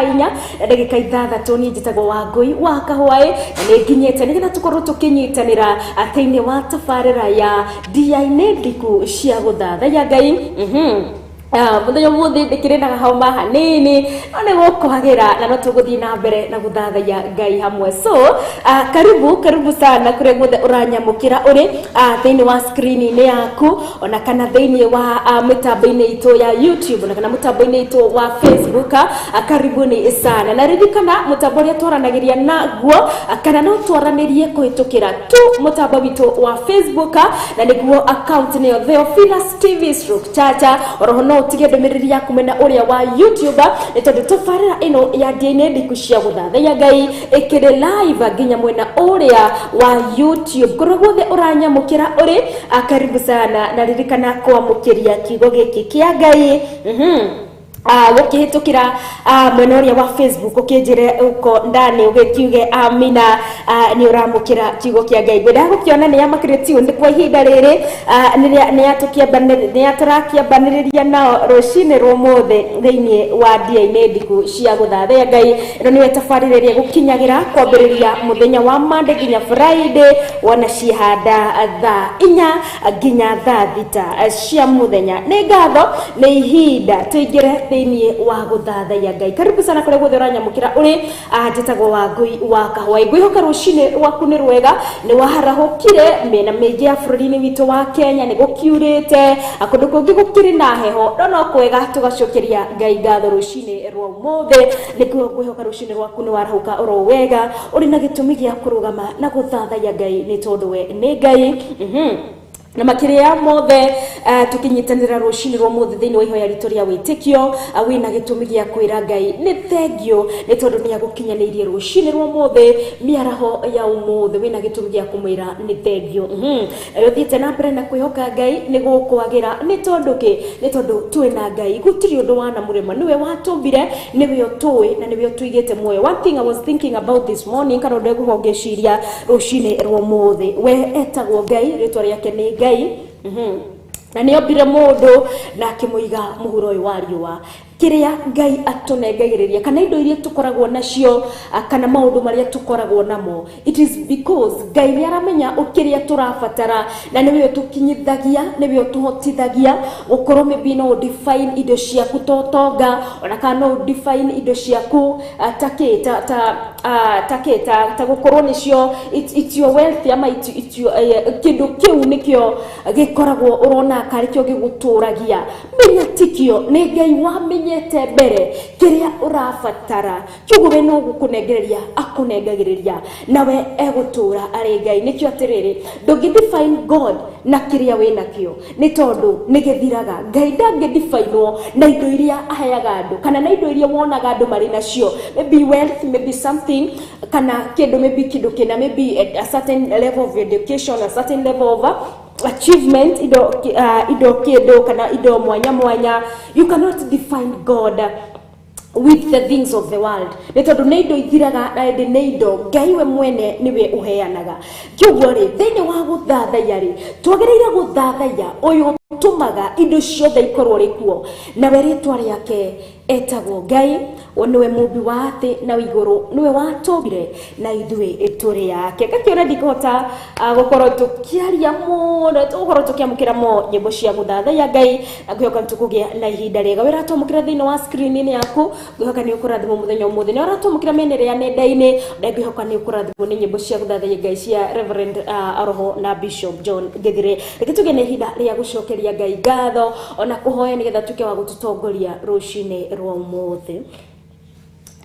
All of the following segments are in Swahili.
inya ndagika ithathatũ ni njitagwo Wangui wa Kahwaĩ na nĩ nginyĩte nĩgetha tũkorwo tũkĩnyitanĩra thĩinĩ wa tabarĩra ya ndiainĩ ndiku cia gũthathaiya Ngai. Muthenya muthi ndikire na homa hanini none gũkwagira na no tũgũthiĩ na mbere na gũthathaiya Ngai hamwe. So karibu sana kure guothe uranyamukira uri thĩinĩ wa screen-inĩ yaku ona kana thĩinĩ wa mitambo-inĩ itu ya YouTube ona kana mitambo-inĩ itu wa Facebook. Karibuni sana na ririkana mutambo ũrĩa twaranagĩria naguo kana no twaranĩrie kũhĩtũkĩra tu mutambo witũ wa Facebook na nĩguo account nĩyo Theophilus TV/Chacha oroho no utige ndũmĩrĩri yaku mena ũrĩa wa YouTube nĩ tondũ tabarĩra ĩno ya ndiainĩ ndiku cia gũthathaiya Ngai ĩkĩrĩ live nginya mwena ũrĩa wa YouTube. Kũrĩa guothe ũranyamũkĩra ũrĩ karibu sana na ririkana kwamũkĩria kiugo gĩkĩ kĩa Ngai gũkĩhĩtũkĩra mwena ũrĩa wa Facebook ũkĩnjĩre uko ndani ũgĩkiuge amina nĩ ũramũkĩra kiugo kĩa Ngai. Ngwenda gũkĩona nĩ amakĩrĩtio nĩ kwa ihinda rĩrĩ nĩ atũrakĩambanĩrĩria nao rũcinĩ rũmũthĩ thĩinĩ wa ndiainĩ ndiku cia gũthathaiya Ngai. Ĩno nĩyo tabarĩra ĩrĩa gũkinyagĩra kwambĩrĩria mũthenya wa Monday nginya Friday wona cihanda thaa 4 nginya thaa 6 cia mũthenya. Nĩ ngatho nĩ ihinda tũingĩre thĩinĩ wa gũthathaiya Ngai. Karibu sana kũrĩa guothe ũranyamũkĩra ũrĩ njĩtagwo Wangui wa Kahwaĩ. Ngwĩhoka rũcinĩ rwaku nĩ rwega nĩ waharahũkire mĩena mĩingĩ ya bũrũri-inĩ witũ wa Kenya nĩ gũkiurĩte kũndũ kũngĩ gũkĩrĩ na heho no kwega tũgacokeria Ngai ngatho rũcinĩ rwa ũmũthĩ nĩguo ngwĩhoka rũcinĩ rwaku nĩ warahũka oro wega ũrĩ na gĩtũmi gĩa kũrũgama na gũthathaiya Ngai nĩ tondũ we nĩ Ngai. Na makiria mothe tukinyitanira rũcinĩ rwa mũthĩ thĩinĩ wa ihoya ritũ rĩa wĩtĩkio wĩna gĩtũmi gĩa kwĩra Ngai nĩ thengio nĩ tondũ nĩ agũkinyanĩirie rũcinĩ rwa mũthĩ mĩaraho ya ũmũthĩ wĩna gĩtũmi gĩa kũmwĩra nĩ thengio. Thiĩte na mbere na kwĩhoka Ngai nĩ gũkwagĩra nĩ tondũ nĩ tondũ twĩna Ngai gũtirĩ ũndũ wana mũrema nĩwe watũmbire nĩwe ũtũĩ na nĩwe ũtũigĩte muoyo. One thing I was thinking about this morning kana ũndũ ngũgĩciria rũcinĩ rwa mũthĩ we etagwo Ngai rĩtwa rĩake nĩ Ngai na nĩ ombire mũndũ na akĩmũiga mũhuro ũyũ wa riũa. Kiria Ngai atunengagĩrĩria kana indo iria tukoragwo nacio kana maundu maria tukoragwo namo, it is because Ngai nĩ aramenya ũkĩrĩa tũrabatara na nĩwe ũtũkinyithagia nĩwe ũtũhotithagia gũkorwo maybe no define indo ciaku totonga ona kana no define indo ciaku ta gũkorwo nĩcio it's your wealth ama kĩndũ kĩu nĩkĩo gĩkoragwo ũrona karĩkĩo gĩgũtũragia. Menya tikio nĩ Ngai wamenya mbere kiria urabatara kiugo we no gukunengereria akunengagĩrĩria nawe egũtũra arĩ Ngai. Nĩkĩo atĩrĩrĩ ndũngĩdefine God na kiria we nakĩo nĩ tondũ nĩ gĩthiraga. Ngai ndangĩdefinewo na indo iria aheaga andũ kana na indo iria wonaga andũ marĩ nacio, maybe wealth, maybe something kana kĩndũ maybe kĩndũ kĩna maybe a certain level of education, a certain level of achievement ido kĩndũ kana ido mwanya. You cannot define God with the things of the world nĩ tondũ nĩ indo ithiraga na nĩ indo Ngai we mwene niwe uheanaga. Kĩoguo rĩ thĩinĩ wa gũthathaiya rĩ twagĩrĩire gũthathaiya ũyũ tumaga indo ciothe ikorwo rĩkuo na we rĩtwa rĩake etagwo Ngai. Niwe mũmbi wa thĩ na igũrũ, niwe watũmbire na ithuĩ tũrĩ yake. Ngakĩona ndikũhota gũkorwo tũkĩaria mũno tũkorwo tũkĩamũkĩra nyĩmbo cia gũthathaiya Ngai. Ngwĩhoka tũkũgĩa na ihinda rĩega wĩra twamũkĩra thĩinĩ wa screen-inĩ yaku. Ngwĩhoka nĩ ũkũrathimwo mũthenya ũmũthĩ nĩ ũratwamũkĩra mĩena ĩrĩa nenda-inĩ na ngwĩhoka nĩ ũkũrathimwo nĩ nyĩmbo cia gũthathaiya Ngai cia Reverend Aroho na Bishop John Gĩthire. Reke tũgĩe na ihinda rĩa gũcokeria Ngai ngatho ona kũhoya nĩgetha tuĩke wa gũtũtongoria rũcinĩ rwa ũmũthĩ.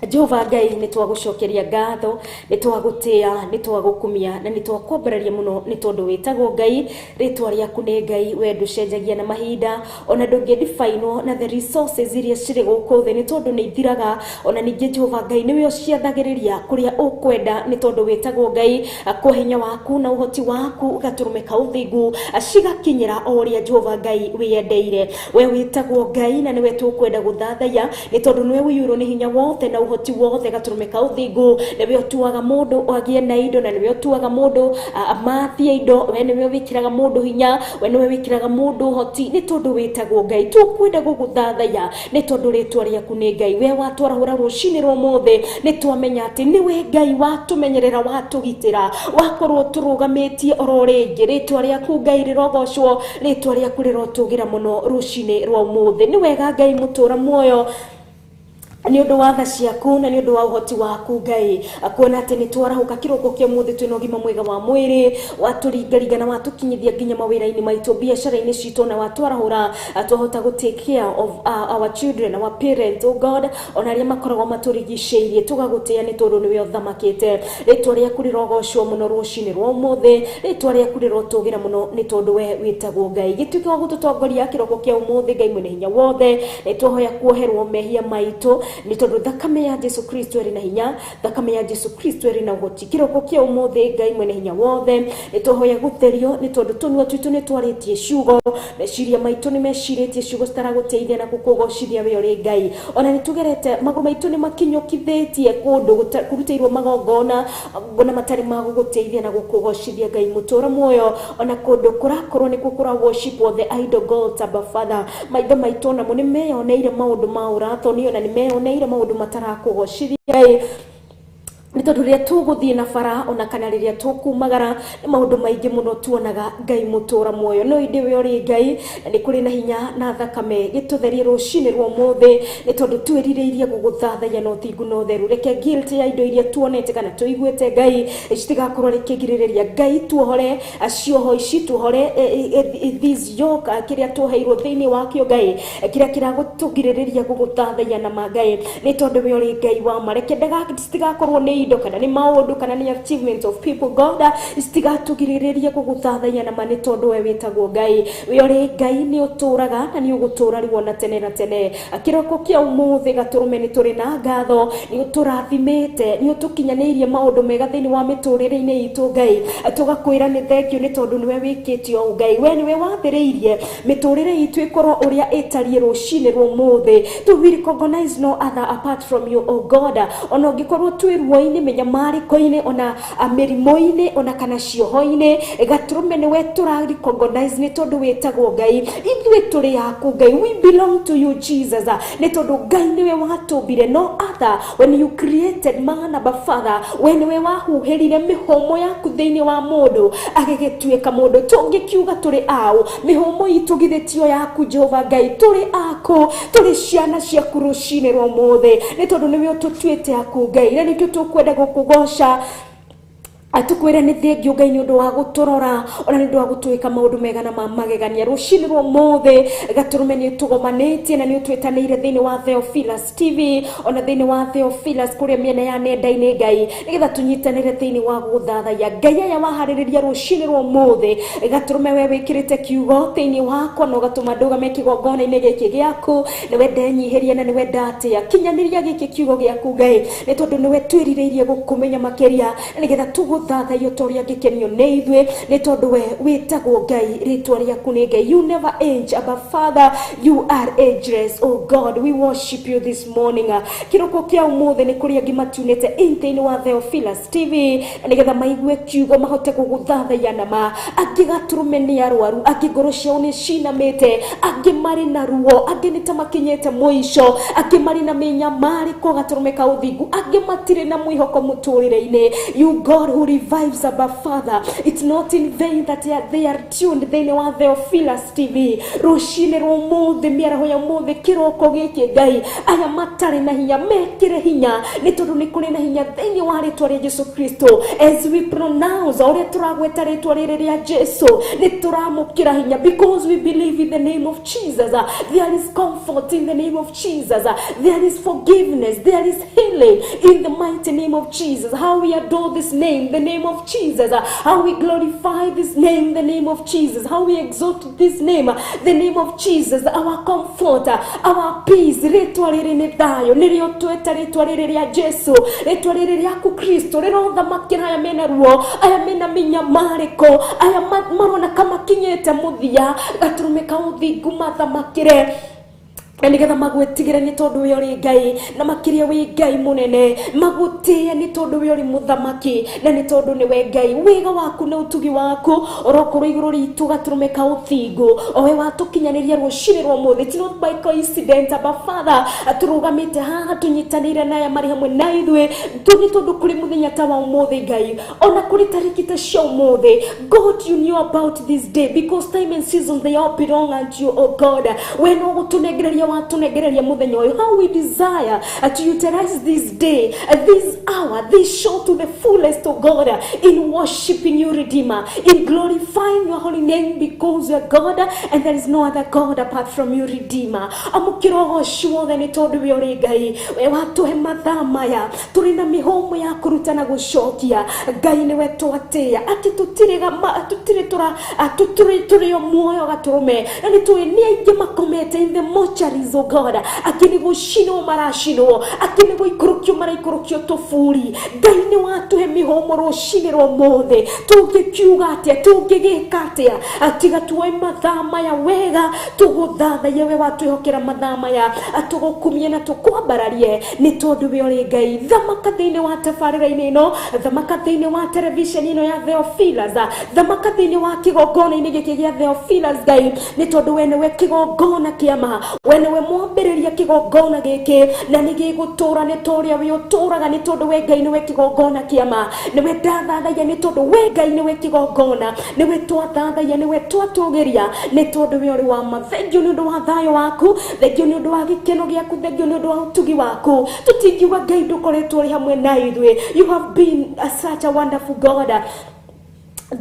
Jehova Ngai nĩ twagũcokeria ngatho, nĩ twagũtĩa, nĩ twagũkumia na nĩ twakwambararia mũno nĩ tondũ wĩtagwo Ngai. Rĩtwa rĩaku nĩ Ngai, we ndũcenjagia na mahinda ona ndũngĩdefinwo na the resources iria cirĩ gũkũ thĩ nĩ tondũ nĩ ithiraga. Ona ningĩ Jehova Ngai nĩwe ũciathagĩrĩria kũrĩa ũkwenda nĩ tondũ wĩtagwo Ngai. Kwa hinya waku na ũhoti waku ũgatũrũmĩka ũthingu cigakinyĩra o ũrĩa Jehova Ngai wĩyendeire. We wĩtagwo Ngai na nĩwe tũkwenda gũthathaiya nĩ tondũ nĩwe wĩyũirwo nĩ hinya wothe na uhoti wothe gaturumeka uthingu niwe tuaga mundu agie na indo na niwe tuaga mundu amathie indo we niwe wikiraga mundu hinya we niwe wikiraga mundu hoti ni tondu witagwo Ngai tukwenda guguthathaya ni tondu ritwa riaku ni Ngai we watwarahura rucini rwa mothe ni twamenya ati niwe Ngai watumenyerera watugitira wakorwo turugamitie oro ringi ritwa riaku Ngai rirogocwo ritwa riaku rirotugira muno rucini rwa mothe ni wega Ngai mutura muoyo ni undu wa tha ciaku na ni undu wa uhoti waku Ngai akuona ati ni twarahuka kiroko kia muthe twina ugima mwega wa mwiri waturingaringa na watukinyithia nginya mawira-ini maitu biacara-ini citu na watwarahura twahota go take care of our children our parents oh God ona aria makoragwo maturigiceirie tugagutia ni tondu niwe uthamakite ritwa riaku rirogocwo muno rucini rwa muthe ritwa riaku rirotugira muno ni tondu we witagwo Ngai gituike wa gututongoria kiroko kia umuthe Ngai mwene hinya wothe ni twahoya kuoherwo mehia maitu ni tondu thakame ya Jesu Kristo eri na hinya thakame ya Jesu Kristo eri na goti kiroko kia umuthe Ngai mwene hinya wothe ni twahoya gutherio ni tondu tunwa twitu ni twaritie ciugo meciria maitu ni meciritie ciugo citaraguteithia na gukugocithia we uri Ngai ona ni tugerete maguru maitu ni makinyukithitie kundu kurutairwo magongona ngona matari maguguteithia na gukugocithia Ngai mutura muoyo ona kundu kurakorwo ni kukura worship of the idol gods Abba Father maitho maitu na muni meyoneire maundu ma urathoni ona ni meyoneire maundu matarakugocithia Ngai ni tondu riria tuguthie na bara ona kana riria tukumagara ni maundu maingi muno tuonaga Ngai mutura muoyo no indi we uri Ngai ni kuri na hinya na thakame gitutherie rucini rwa muthe ni tondu twirireirie guguthathaya no thingu no theru reke guilt ya indo iria tuonete kana tuiguite Ngai citigakorwo rikigirireria Ngai tuohore acioho ici tuohore this yoke kiria tuheirwo thiini wakio Ngai kiria kiragutugirireria guguthathaya na Ngai ni tondu we uri Ngai wa mareke citigakorwo ni indo kana ni maundu kana ni achievements of people God istigatugirireria guguthathaya na mani tondu we witagwo Ngai we uri Ngai ni uturaga na ni ugutura riwo na tene na tene kiroko kia umuthe gaturume ni turi na ngatho ni uturathimite ni utukinyanirie maundu mega thiini wa miturire-ini itu Ngai tugakwira ni thank you ni tondu niwe wikitio Ngai we niwe wathiriirie miturire itu ikorwo uria itarie rucini rwa umuthe to we recognize no other apart from you oh God ona ngikorwo twirwo-ini menyamariko-ini ona mirimo-ini ona kana cioho-ini gaturume niwe turarecognize ni tondu witagwo Ngai ithuĩ turi yaku Ngai we belong to you Jesus ni tondu Ngai niwe watumbire no other when you created man Abba Father when we wahuhirire mihomo yaku thiini wa mundu agigituika mundu tungikiuga turi au mihomo itu githitio yaku Jehova Ngai turi aku turi ciana ciaku rucini rwa muthe ni tondu niwe ututuite aku Ngai na nikio tukwenda gukugoca atukwira ni thengiu Ngai ni undu wa guturora ona ni undu wa gutuika maundu mega na magegania rucini rwa muthe gaturume ni tugomanite na ni utwetaniire thiini wa Theophilus TV ona thiini wa Theophilus kuria miena ya nenda-ini Ngai nigetha tunyitanire thiini wa guthathaya Ngai aya wahaririria rucini rwa muthe gaturume we wikirite kiugo thiini wako no gatuma ndugame kigongona-ini giki giaku niwe ndenyihirie na niwe ndatia kinyaniria giki kiugo giaku Ngai ni tondu niwe twirireirie gukumenya makiria nigetha thathayo toria gikenio ni ithwe ni tondu we witagwo Ngai ritwa riaku ni Ngai you never age Abba Father you are ageless oh God we worship you this morning kiroko kia umuthe ni kuria ngimatunite inthi-ini wa Theophilus TV nigetha maigue kiugo mahote guguthathaya na ma angigaturume ni arwaru angigoro ciao ni cinamite angimari na ruo anginita makinyete muico angimari na minyamariko gaturume ka uthingu angimatire na mwihoko muturire-ini you God who revives Abba Father it's not in vain that they are tuned thiini wa Theophilus TV rucini rwa muthe miaraho ya muthe kiroko giki Ngai aya matari na hinya mekire hinya ni tondu ni kuri na hinya thiini wa ritwa ria Jesu Kristo as we pronounce ore turagweta ritwa ria Jesu ni turamukira hinya because we believe in the name of Jesus there is comfort in the name of Jesus there is forgiveness there is healing in the mighty name of Jesus how we adore this name the name of Jesus how we glorify this name the name of Jesus how we exalt this name the name of Jesus our comforter our peace ritwa riri ni thayo nirio tweta ritwa riri ria Jesu ritwa riri riaku Kristo rirotha makira aya mena ruo aya mena minyamariko aya marona kama kinyete muthia gaturumika uthingu mathamakire nigetha magwetigire ni tondu we uri Ngai na makiria wi Ngai munene magutie ni tondu we uri muthamaki na ni tondu ni we Ngai wiga waku na utugi waku orokoro iguru ritu gaturumeka uthingu owe watukinyaniria rucini rwa muthi. It's not by coincidence but Father aturugamite haha tunyitanire naye mari hamwe na ithwe tugi tondu kuri muthenya ta wa umuthi Ngai ona kuri tariki ta cia umuthi. God, you knew about this day because time and season they all belong unto you, oh God. We no gutunegereria watunegereria muthenya uyu. How we desire to utilize this day, this hour, this show to the fullest, oh God, in worshiping you, Redeemer, in glorifying your holy name because you are God and there is no other God apart from you, Redeemer. Amukiro shuo the ni tondu we uri Ngai we watuhe mathaa maya turi na mihomo ya kuruta na gucokia Ngai ni we twatia ati tutire muoyo gaturume na ni tuwe ni aingi makomete in the mortuaries, oh God, akini gushino marashino akini guikurukio maraikurukio tofuri. Ngai ni watuhe mihomo rucini rwa mothe tungikiuga atia tungigika atia atiga tuwe mathaa maya wega tuguthathaia we watwihokera mathaa maya atugukumie na tukwambararie ni tondu we uri Ngai. Thamaka thiini wa tabarĩra-inĩ ĩno, thamaka thiini wa television ĩno ya Theophilus, thamaka thiini wa kigongona-inĩ gĩkĩ gĩa Theophilus Ngai ni tondu we niwe kigongona kĩama, we niwe mwambĩrĩria kigongona gĩkĩ na nĩ gĩgũtũra nĩ toria we ũtũraga ni tondu we Ngai niwe kigongona kĩama. Niwe ndathathaia ni tondu we Ngai niwe kigongona, niwe twathathaia niwe twatũgĩria ni tondu we uri wa ma. Thengio ni undu wa thayo waku, thengio ni undu wa gĩkeno gĩaku, thengio ni undu wa utugi waku. Tutingiuga Ngai ndukoretwo uri hamwe na ithuĩ. You have been such a wonderful God.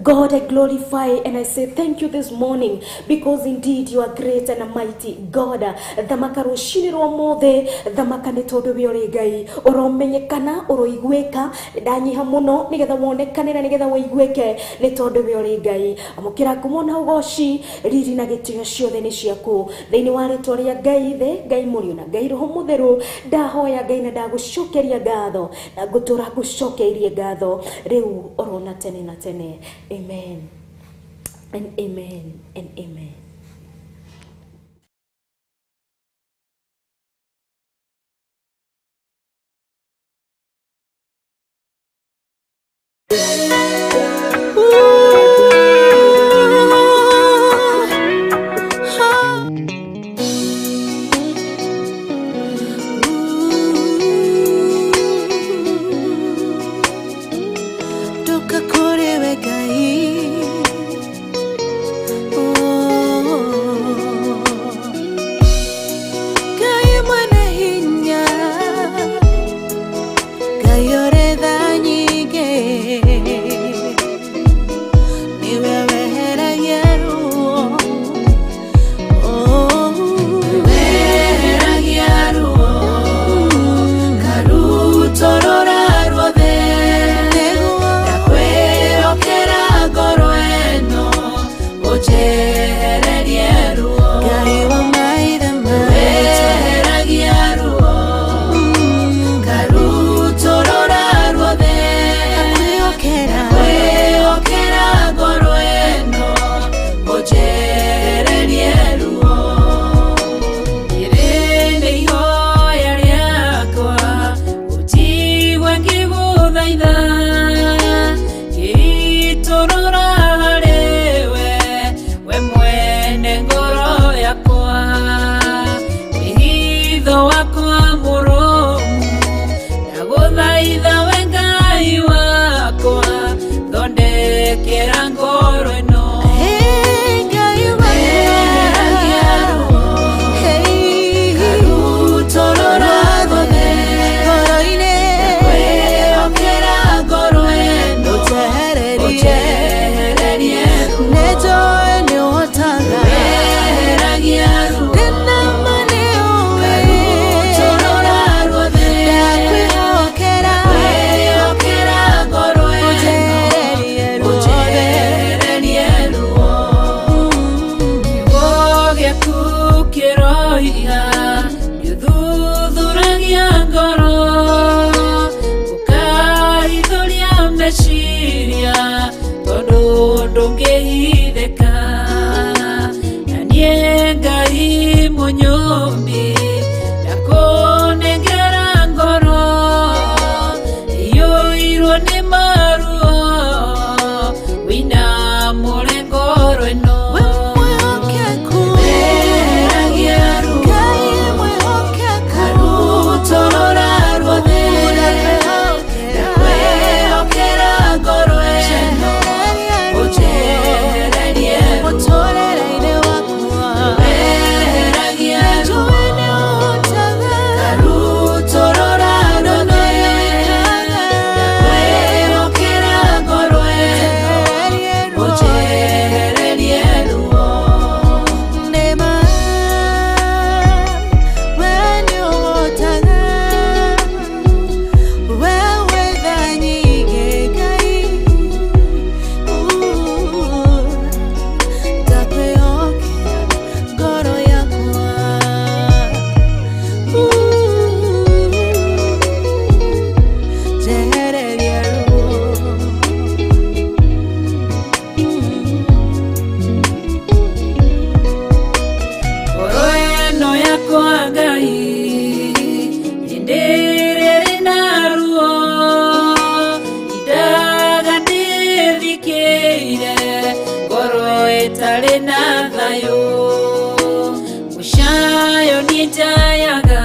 God, I glorify and I say thank you this morning because indeed you are great and mighty God. Thamaka rucini rwa mothe, thamaka ni tondu we uri Ngai uromenyekana uroigwika ndanyiha muno nigetha wonekane na nigetha woigwike ni tondu we uri Ngai. Amukira kumona ugoci riri na gitio ciothe ni ciaku thiini wa ritwa ria Ngai the Ngai Mũriũ na Ngai Roho Mũtheru. Ndahoya Ngai na ndagucokeria ngatho na ngutura ngucokeirie ngatho riu orona tene na tene. Amen and amen and amen. munyumbi ndakunengera ngoro iyuirwo ni maruo wina mulengoro ino mushayo nitayaga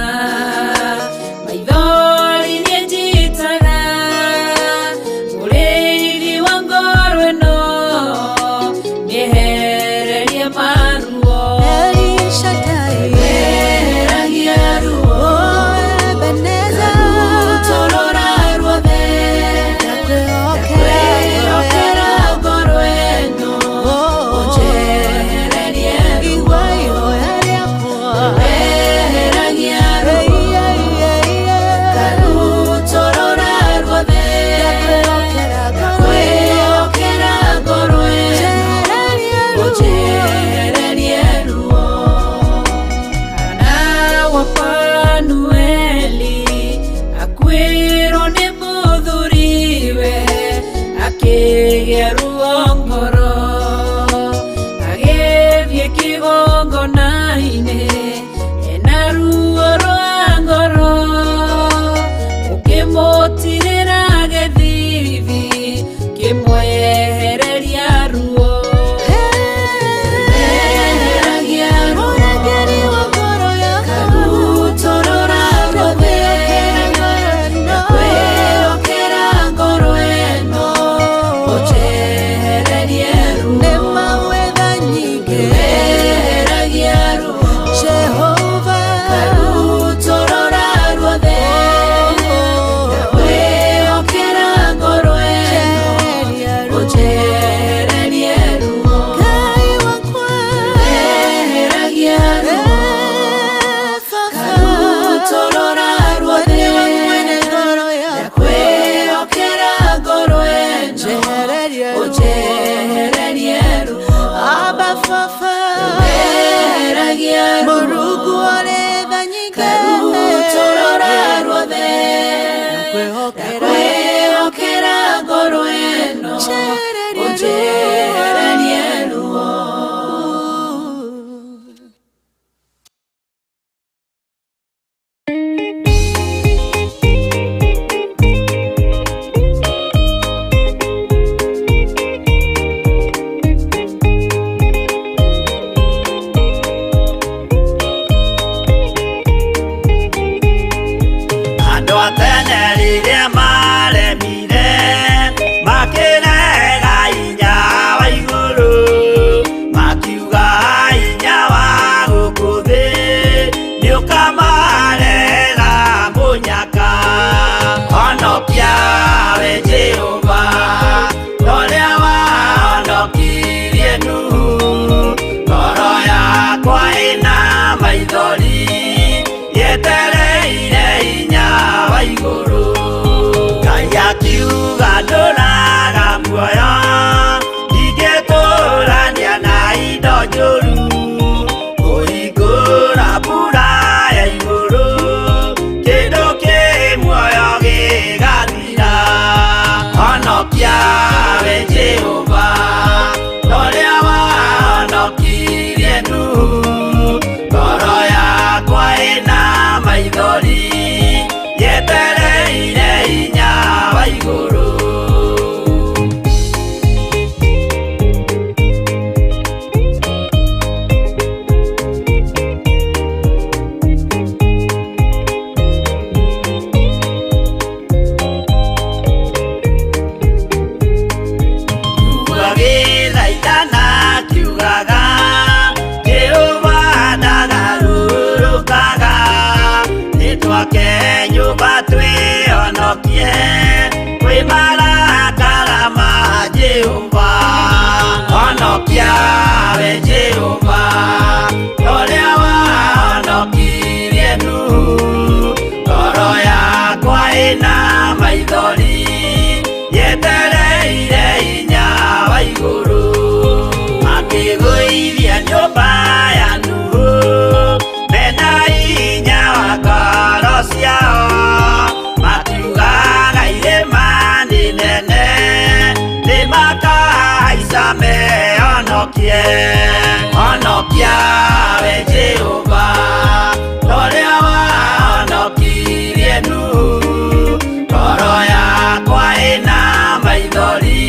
maithori nĩnjitaga mũrĩithi wa ngoro ĩno nĩehererie maruo weheragia ruo rutorora ruothe ndakwĩhokera ngoro ĩno ũnjehererie ruo ruongoro agethie kĩgongona-inĩ ena ruo rwa ngoro ũkĩmũtirĩra gĩthithi kĩmwehereria ruo weheragia ruo karutorora ruothe ndakwĩhokera ngoro ĩno ndakwĩhokera ngoro ĩno ũnjehererie ruo. Rĩrĩa maremire makĩrega inya wa iguru. Nyumba twionokie kwi marakara ma Jehova, onokia we Jehova uria wahonokirie Nuhu. Ngoro yakwa ina maithori yetereire hinya wa iguru, akigũithia nyũmba ya Nuhu mena hinya wa ngoro ciao, makiugaga irĩma nĩ nene nĩmakahaica mehonokie. Honokia we Jehova ũrĩa wahonokirie Nuhu. Ngoro yakwa ĩna maithori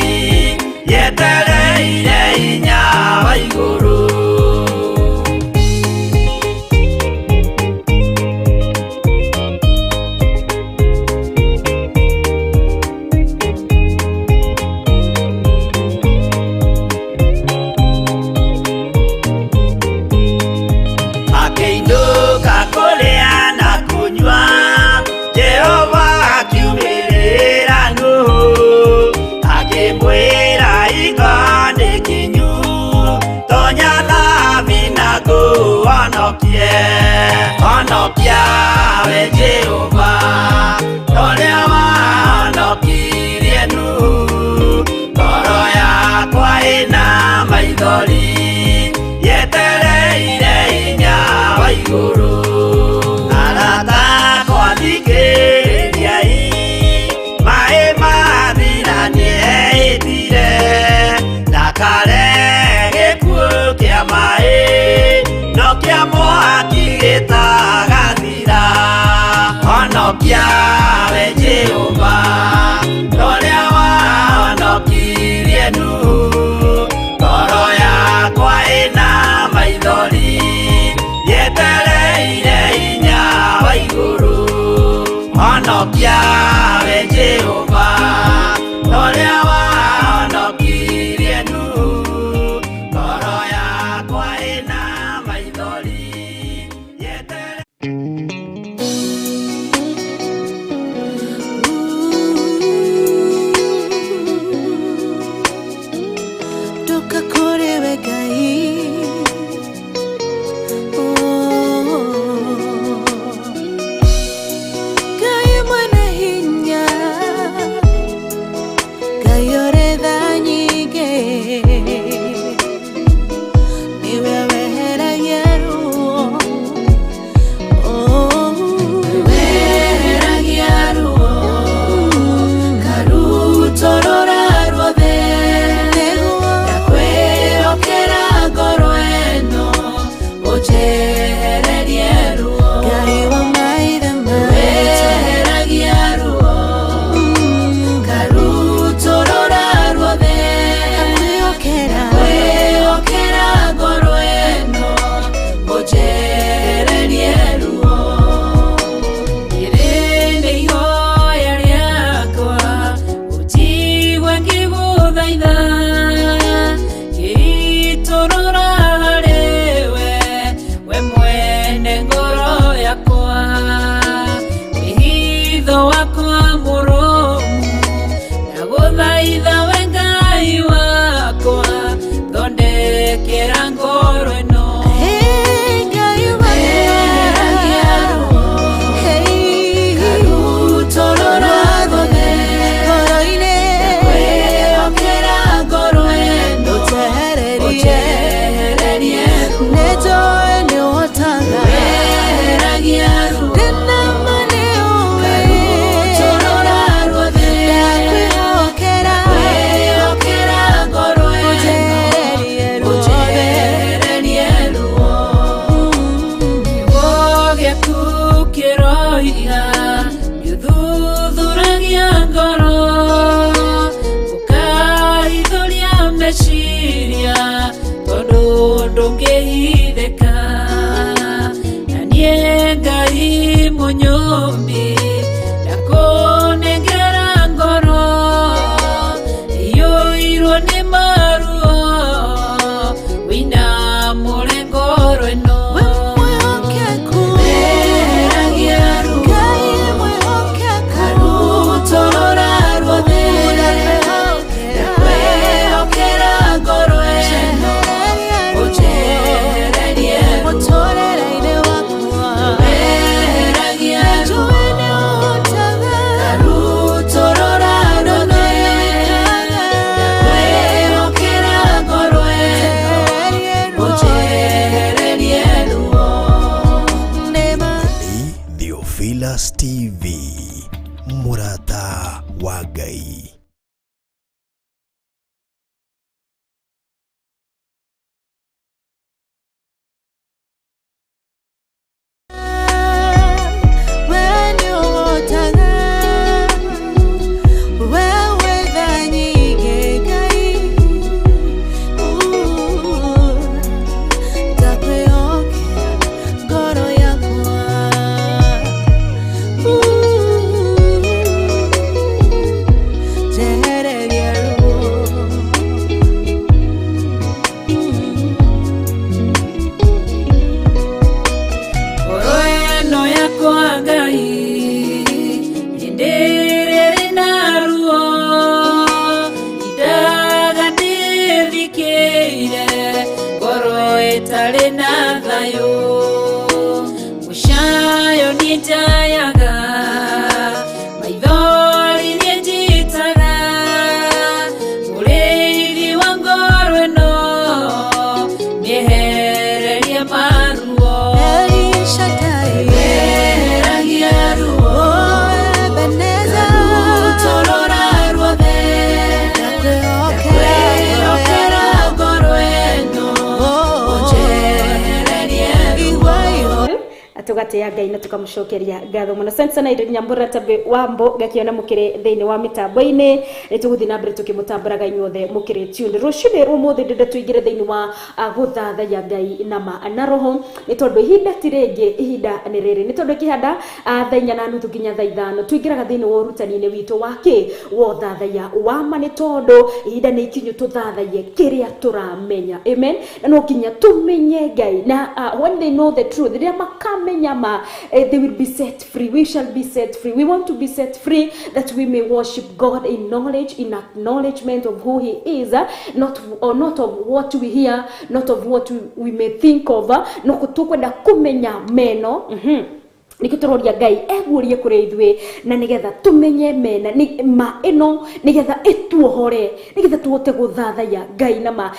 yetereire hinya wa iguru. Honokia we Jehova ũrĩa wahonokirie Nuhu. Ngoro yakwa ĩna maithori yetereire hinya wa iguru. Arata akwa thikĩrĩriai, maĩ mathira nĩehĩtire, ndakare gĩkuũ kĩa maĩ no kĩa mwaki gĩtagathira. Honokia we Jehova ũrĩa wahonokirie Nuhu. Ngoro yakwa ĩna maithori yetereire hinya wa iguru. Honokia we Jehova ũrĩa wahonokirie Nuhu. Ngoro yakwa ĩna maithori toka kore we Ngai, Ngai mwene hinya, Ngai ore tha nyingĩ, niwe weheragia ruo, weheragia ruo, karutorora ruothe, ndakwĩhokera ngoro ĩno ũnjehererie ruo. Ngai wa maithe weheragia ruo, karutorora ruothe, ndakwĩhokera ngoro ĩno ũnjehererie ruo. Ĩrĩ nĩ ihoya rĩakwa ũnjigue ngĩgũthaitha, ngĩitũrũra harĩ we, we mwene ngoro yakwa. Wĩhitho wakwa mũrũmu, ndagũthaitha we Ngai wakwa, thondekera ngoro ĩno. Ngai wa Weheragia ruo, karutorora ruothe, ngoro-inĩ ndakwĩhokera ngoro ĩno ũnjehererie ruo. nĩnjũĩ nĩũhotaga, Weheragia ruo, ndĩna ma nĩũĩ, karutorora ruothe, ndakwĩhokera ndakwĩhokera ngoro ĩno ũnjehererie ruothe. meciria tondu ndungihitheka na nie Ngai munyumbi ndakunengera ngoro iyuirwo ni maruo wina murengoro ino Theophilus TV, Murata wa Ngai. Mushayo nitayaga maithori njitaga mureiri wa ngoro ino niehereria maruo weragia ruo Ebeneza torora ruothe ndakwĩhokera ngoro ino tugateya Ngai na tukamucokeria ngatho muno. Sensa na Irene Nyambura tabe wambo gakiona mukire thiini wa mitambo-ini nituguthi na mbere tukimutamburaga inyuothe mukire tune rucune rumuthi ndende tuingire thiini wa guthathaya Ngai na roho ni tondu ihinda tirenge ihinda ni riri ni tondu kihanda thainya na nuthu nginya thaa ithano tuingiraga thiini wa urutani-ini witu wake wo thathaya wama ni tondu ihinda ni ikinyu tuthathaye kiria turamenya. Amen. Na no kinya tumenye Ngai na when they know the truth they makamenya they will be set free. We shall be set free. We want to be set free that we may worship God in knowledge, in acknowledgement of who He is, not of what we hear, not of what we may think of. No kutukwenda kumenya meno. Nikituroria Ngai egurie kuri ithwe na nigetha tumenye mena ni ma ino nigetha etuohore nigetha tuote guthathaya Ngai na ma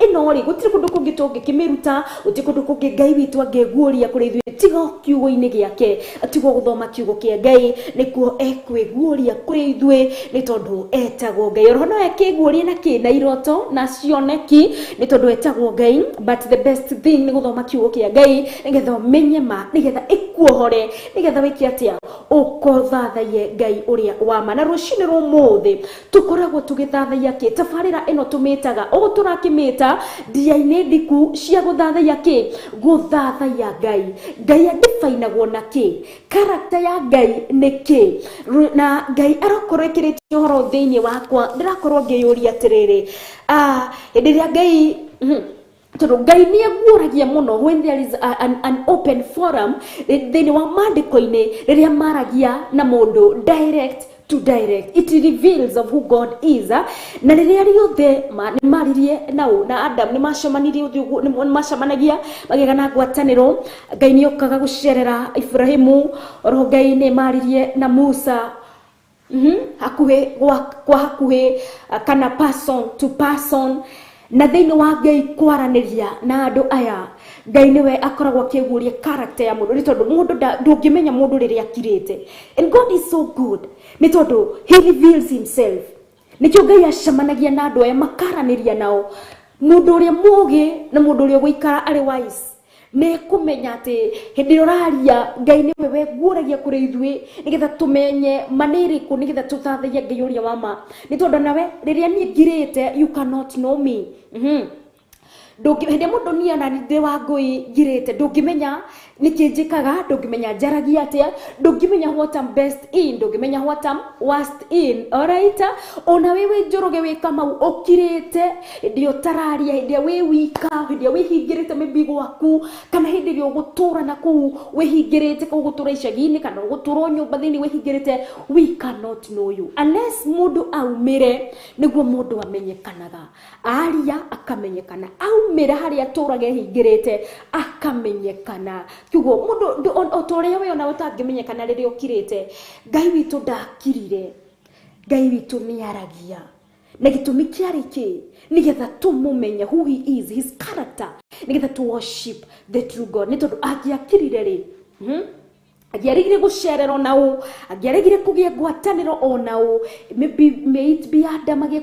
ino ri gutire kundu kungi tungikimiruta gutire kundu kungi Ngai witu angeguria kuri ithwe tigo kiugo-ini giake atigo guthoma kiugo kia Ngai nikuo ekwiguria kuri ithwe ni tondu etagwo Ngai oro no ekiguria na kina iroto na cioneki ni tondu etagwo Ngai but the best thing ni guthoma kiugo kia Ngai nigetha menye ma nigetha kuohore nigetha wiki atia ukothathaye Ngai uria wama na rucine rumuthi tukoragwo tugithathaya ki tabarira ino tumitaga o turakimita dia-ini ndiku cia guthathaya ki guthathaya Ngai andifainagwo na ki character ya Ngai ni ki na Ngai arakorekeretio horo thiini wakwa ndirakorwo ngiyuria atiriri ndiria Ngai tondu Ngai ni aguoragia muno when there is an open forum thiini wa mandiko-ini riria maragia na mundu direct to direct. It reveals of who God is. Na riria riothe maririe na Adam ni macemanirie ni macemanagia magegana ngwataniro Ngai ni okaga gucerera Ibrahimu oro Ngai ni maririe na Musa hakuhe kwa hakuhe kana person to person na thiini wa Ngai kwaraniria na andu aya Ngai niwe akoragwo akiguria character ya mundu ni tondu mundu ndungimenya mundu riria akirite and God is so good ni tondu he reveals himself nikio Ngai acemanagia na andu aya makaraniria nao mundu uria mugi na mundu uria guikara ari wise ne kumenya ati hindi oraria ngai ni wewe guuragia kuri ithue nigetha tumenye maniri ku nigetha tutathagia ngai uria wama ni tondu nawe riria ni ngirite you cannot know me hende mundu ni ana ndi wa ngui ngirite ndungimenya nikinjikaga ndungimenya njaragia atia ndungimenya what I'm best in ndungimenya what I'm worst in. Alright, ona wewe njoroge we kama ukirite ndio tararia hindi we wika hindi we hingirite maybe gwaku kana hindi rio gutura na ku we hingirite ku gutura icagini kana gutura nyumba thini we hingirite we cannot know you unless mundu aumire niguo mundu amenyekanaga aria akamenyekana aumire haria turage hingirite akamenyekana kiugo mundu otoria we ona utangimenyekana riria ukirite ngai witu ndakirire ngai witu ni aragia na gitumi kiari ki nigetha tumumenye who he is his character nigetha to worship the true God ni tondu agiakirire ri agiarigire gucerero nao agiarigire kugia gwataniro onao may it be Adam agie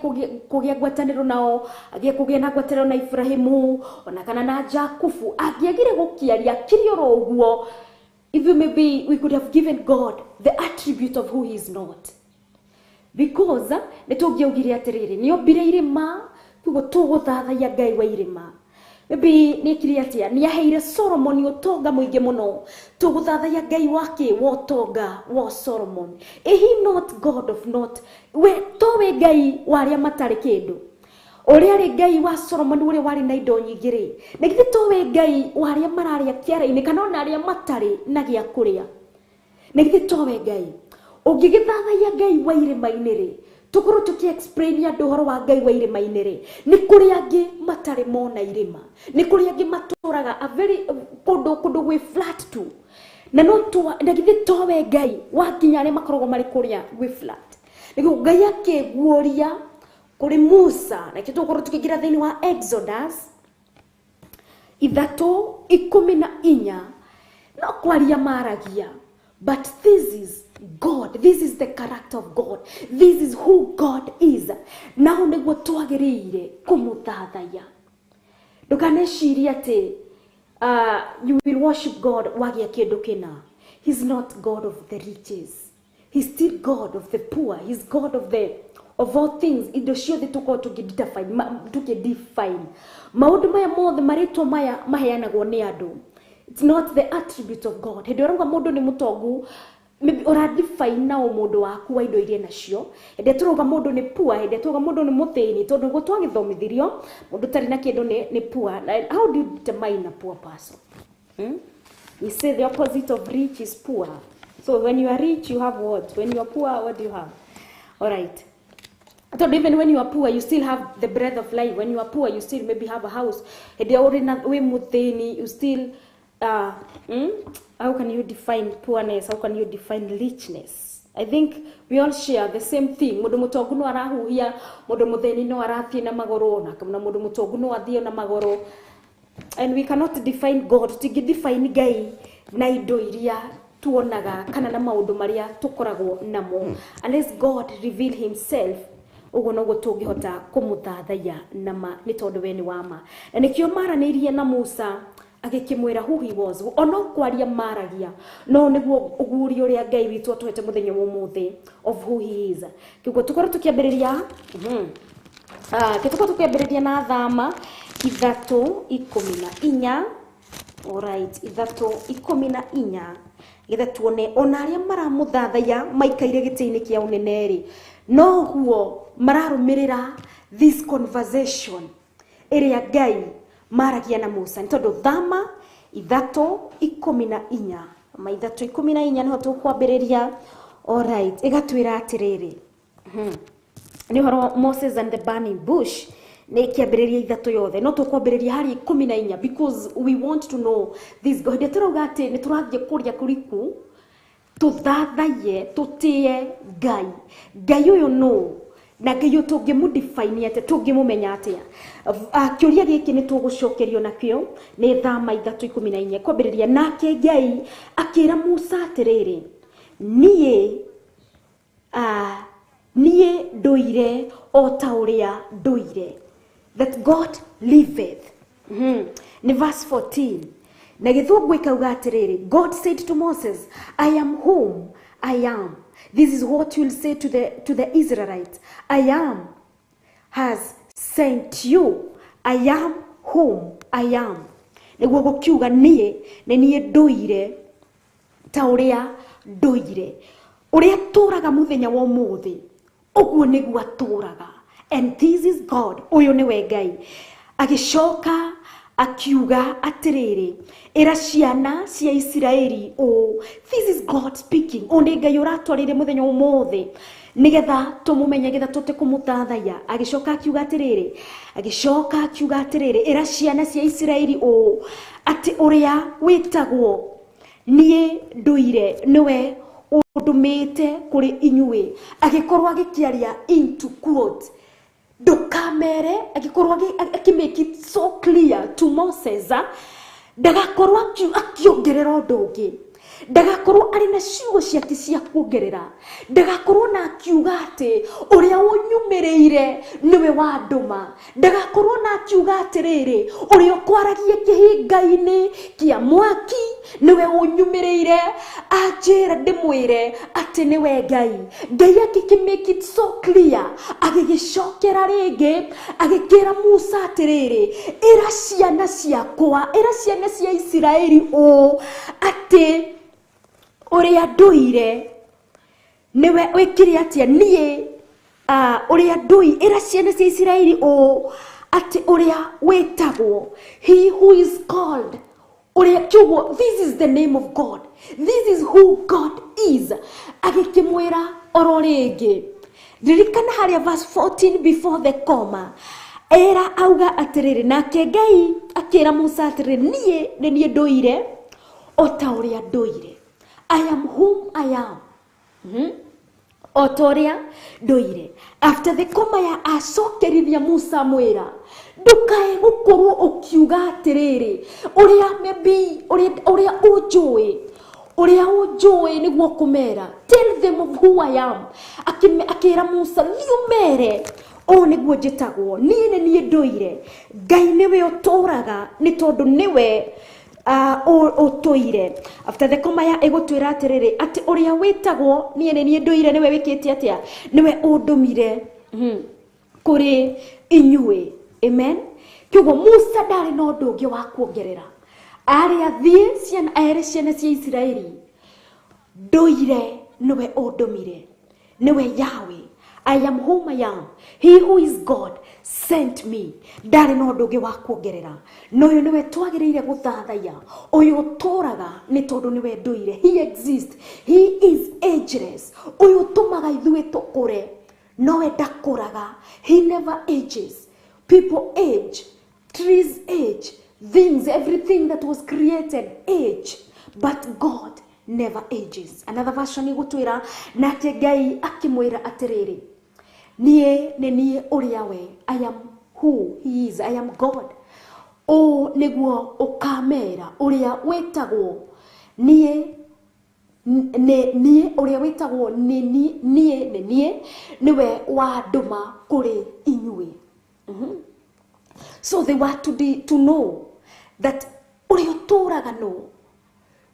kugia gwataniro nao agie kugia na gwataniro na Ibrahimu ona kana na Jakubu agiagire gukiaria kirioro uguo even maybe we could have given God the attribute of who he is not because nitugiugire atiriri ni obire irima kugo tuguthathaya ngai wa irima maybe nikiri atia ni aheire Solomon utonga muingi muno tuguthathaya ngai wake wotonga wa Solomon he not God of not we towe ngai waria matari kindu uria ri ngai wa Solomon uria wari na indo nyingi ri nigithi towe ngai waria mararia kiara-ini kana ona aria matari na gia kuria nigithi towe ngai ungigithathaya ngai wa irima-ini ri tukuru tuki explain ya dohoro wa ngai wa irima-ini ri ni kuri angi matari mona irima ni kuri angi maturaga a very kudu we flat tu na no tu ndagithi towe ngai wa kinyare makorogo mari kuria we flat nigo ngai akiguoria kuri Musa na kitukuru tukigira thini wa Exodus 3:14 no kwaria maragia but this is God, this is the character of God, this is who God is. Now niguo twagirire kumuthathaya ndukaneciria ati you will worship God wagia kindu kina. He's not God of the riches, he's still God of the poor, he's God of all things. Indo ciothe tuko tukidefine maundu maya mothe maritwa maya maheanagwo ni andu. It's not the attribute of God. Hindi urauga mundu ni mutongu maybe ora define na mundu waku wa indo iria nacio. Hindi turuga mundu ni poor, hindi turuga mundu ni muthini tondu go twagithomithirio mundu tari na kindu ni poor. How do you determine a poor person? We say the opposite of rich is poor. So when you are rich you have what? When you are poor what do you have? All right. So even when you are poor, you still have the breath of life. When you are poor, you still maybe have a house. Hindi ori na we muthini, you still how can you define poorness? How can you define richness? I think we all share the same thing. Mundu mutongu no arahuhia, mundu mutheni no arathie na magoro, na kana mundu mutongu no athie na magoro. And we cannot define God. To define ngai na indo iria tuonaga kana na maundu maria tukoragwo namo. Unless God reveal himself, ugo no gutungihota kumuthathaya nama ni tondu we ni wama. Na nikio maranirie na Musa agikimwira who he was ono kwaria maragia no niguo uguri uria ngai witu atwete muthenya umuthi of who he is. Kiguo tukoro tukiambiriria kituko tukiambiriria na thama 3:14. Alright, 3:14 getha tuone ona aria maramuthathaya maikaire giti-ini kia uneneri no huo mararumirira this conversation iria ngai maragia na Musa nitondo thama 3:14 ma 3:14 niho tukwambiriria. Alright, igatwira atiriri ni horo Moses and the burning bush ne kiambiriria 3 yothe no tukwambiriria hari 14 because we want to know this God. Ndirauga ati ni turathie kuria kuriku tuthathaye tutie ngai uyu no na ngai tungimudefine ate tungimumenya atia. Kiuria giki ni tugucokerio nakio ni thama 3:14 kwambiriria nake ngai akira Musa atiriri niye nduire o ta uria nduire that God liveth. Ni verse 14 Na githungu ikauga atiriri, God said to Moses, I am whom I am. This is what you will say to the Israelites. I am has sent you. I am whom I am. Niguo gukiuga nie nduire ta uria nduire. Uria turaga muthenya wa umuthi, uguo niguo aturaga. And this is God. Uyu niwe Ngai. Agicoka akiuga atiriri, era ciana cia Isiraeli o. This is God speaking. Onde Ngai uratwarire muthenya wa umuthi nigetha tumumenye getha tote kumutathaya. Agicoka akiuga atiriri, era ciana cia Isiraeli o, ati uria witagwo nie nduire niwe udumite kuri inyue. Agikorwa agikiaria into quote, ndukamere, agikorwa make it so clear to Moses, ndagakorwa akiongerera undu ungi, ndagakorwo ari na ciugo ciake cia kuongerera, ndagakorwo na akiuga ati uria unyumireire niwe wa nduma, ndagakorwo na akiuga atiriri uria kwaragie kihinga-ini kia mwaki niwe unyumireire, ajira ndimwire ati niwe Ngai. Ngai make it so clear, agigicokera ringi agikira Musa atiriri, ira ciana ciakwa, ira ciana cia Isiraeli o, ati uria nduire niwe wikiri atia nie uria ndui, ira ciana cia Isiraeli o, ati uria wetagwo, he who is called uria kiugo. This is the name of God, this is who God is. Agikimwira oro ringi, ririkana haria verse 14 before the comma, era auga atiriri, nake Ngai akira Musa atiriri, nie nduire o ta uria nduire. I am whom I am. Otoria nduire. After the comma ya acokerithia Musa mwira, ndukae gukorwo ukiuga atiriri uria maybe uria unjui niguo kumera. Tell them of who I am. Akira Musa liumere o niguo njitagwo, nie nduire. Ngai niwe uturaga ni tondu niwe otoire. After the comma ya egotwira atiriri, ati uria witagwo nie nduire niwe wikiti atia, niwe undumire kuri inyue. Amen. Kiugo Musa ndari no ndungi wa kuongerera, ari athie ciana cia Isiraeli, nduire niwe undumire, niwe Yahweh. I am whom I am. He who is God sent me. Ndari no ndungi wa kuongerera, no uyu niwe twagiriire guthathaya, uyu turaga ni tondu niwe nduire. He exists, he is ageless. Uyu tumaga ithuĩ tukure, nowe ndakuraga. He never ages. People age, trees age, things, everything that was created age, but God never ages. Another version igutwira, nake Ngai akimwira atiriri, nie uria we. I am who he is. I am God. O niguo ukamera uria wetagwo nie uria wetagwo nie niwe wa nduma kuri inyue. So they were to know that uria turaga no,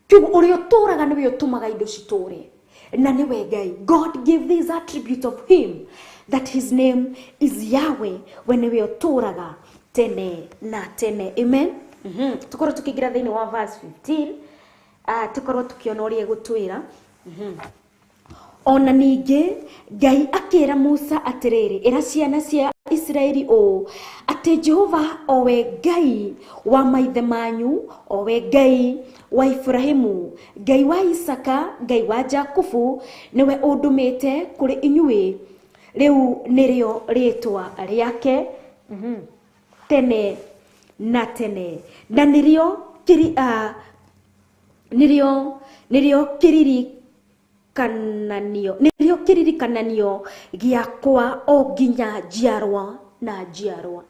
kiugo uria turaga niwe utumaga indo citure, na niwe Ngai. God gave this attribute of him, that his name is Yahweh, when niwe turaga tene na tene. Amen. Tukorwo tukigira thiini wa verse 15, tukorwo tukiona uria gutwira. Ona ningi Ngai akira Musa atiriri, ira ciana cia Isiraeli o, ati Jehova owe Ngai wa maithe manyu, owe Ngai wa Ibrahimu, Ngai wa Isaka, Ngai wa Jakubu, niwe undumite kuri inyue. Riu nirio ritwa riake tene na tene, na nirio kiririkananio giakwa o nginya njiarwa na njiarwa.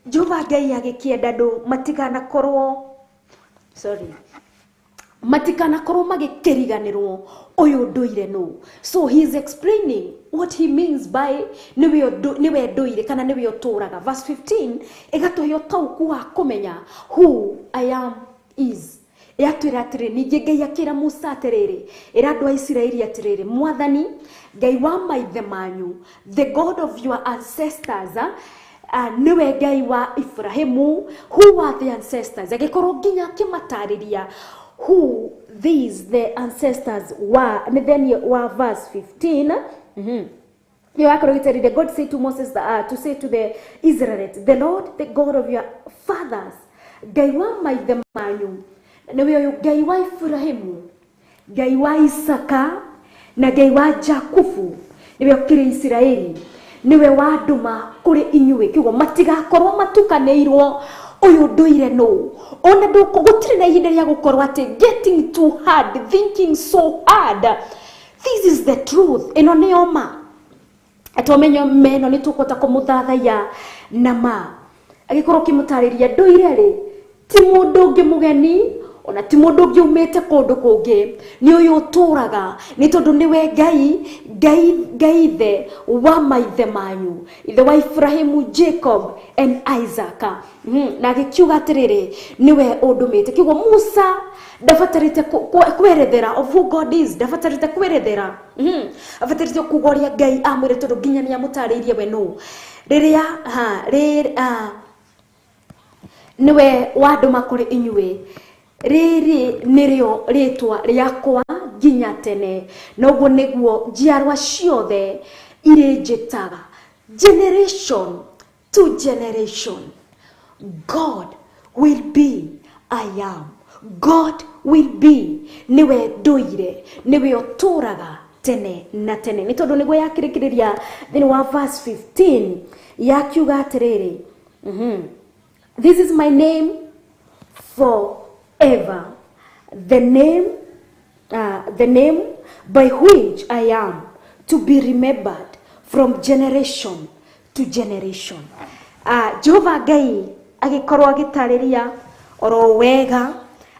Jehova Ngai agikienda andu matikanakorwo magikiriganirwo uyu nduire no. So he is explaining what he means by niwe nduire kana niwe uturaga. Verse 15 igatuhe utauku wa kumenya who I am is. Yatwira atiriri ningi Ngai akira Musa atiriri ira andu a Isiraeli atiriri Mwathani Ngai wa maithe manyu, the God of your ancestors, niwe Ngai wa Ibrahimu. Who are the ancestors? Agikorwo nginya akimatariria who these the ancestors were. And then verse 15. God said to Moses to say to the Israelites, the Lord, the God of your fathers, Ngai wa maithe manyu, niwe Ngai wa Ibrahimu, Ngai wa Isaka, na Ngai wa Jakubu, niwe okire Isiraeli, niwe wa nduma kuri inyuĩ. Kiugo matigakorwo matukanĩirwo uyu nduire no. Ona gutire na ihinda ria gukorwo ati getting too hard, thinking so hard. This is the truth. Ino ni oma. Atomenyo meno ni tukota kumuthathaya nama. Agikorwo kimutariria nduire ri ti mundu ungi mugeni, ona ti mundu ungi umite kundu kungi, ni uyu uturaga ni tondu niwe Ngai the wa maithe manyu, ithe wa Ibrahimu, Jacob and Isaac. Na gikiuga atiriri niwe undumite. Kiugo Musa ndabatarite kwerethera of who God is, ndabatarite kwerethera abatarite kugoria Ngai amwire tondu nginya ni amutaririe we no riria niwe waduma kuri inyuĩ. Riri nirio ritwa riakwa nginya tene, noguo niguo njiarwa ciothe irinjitaga. Generation to generation, God will be I am. God will be niwe nduire, niwe uturaga tene na tene. Ni tondu niguo yakirikiriria thini wa verse 15 yakiuga atiriri this is my name forever, the name by which I am to be remembered from generation to generation. Jehova Ngai agikorwo agitariria oro wega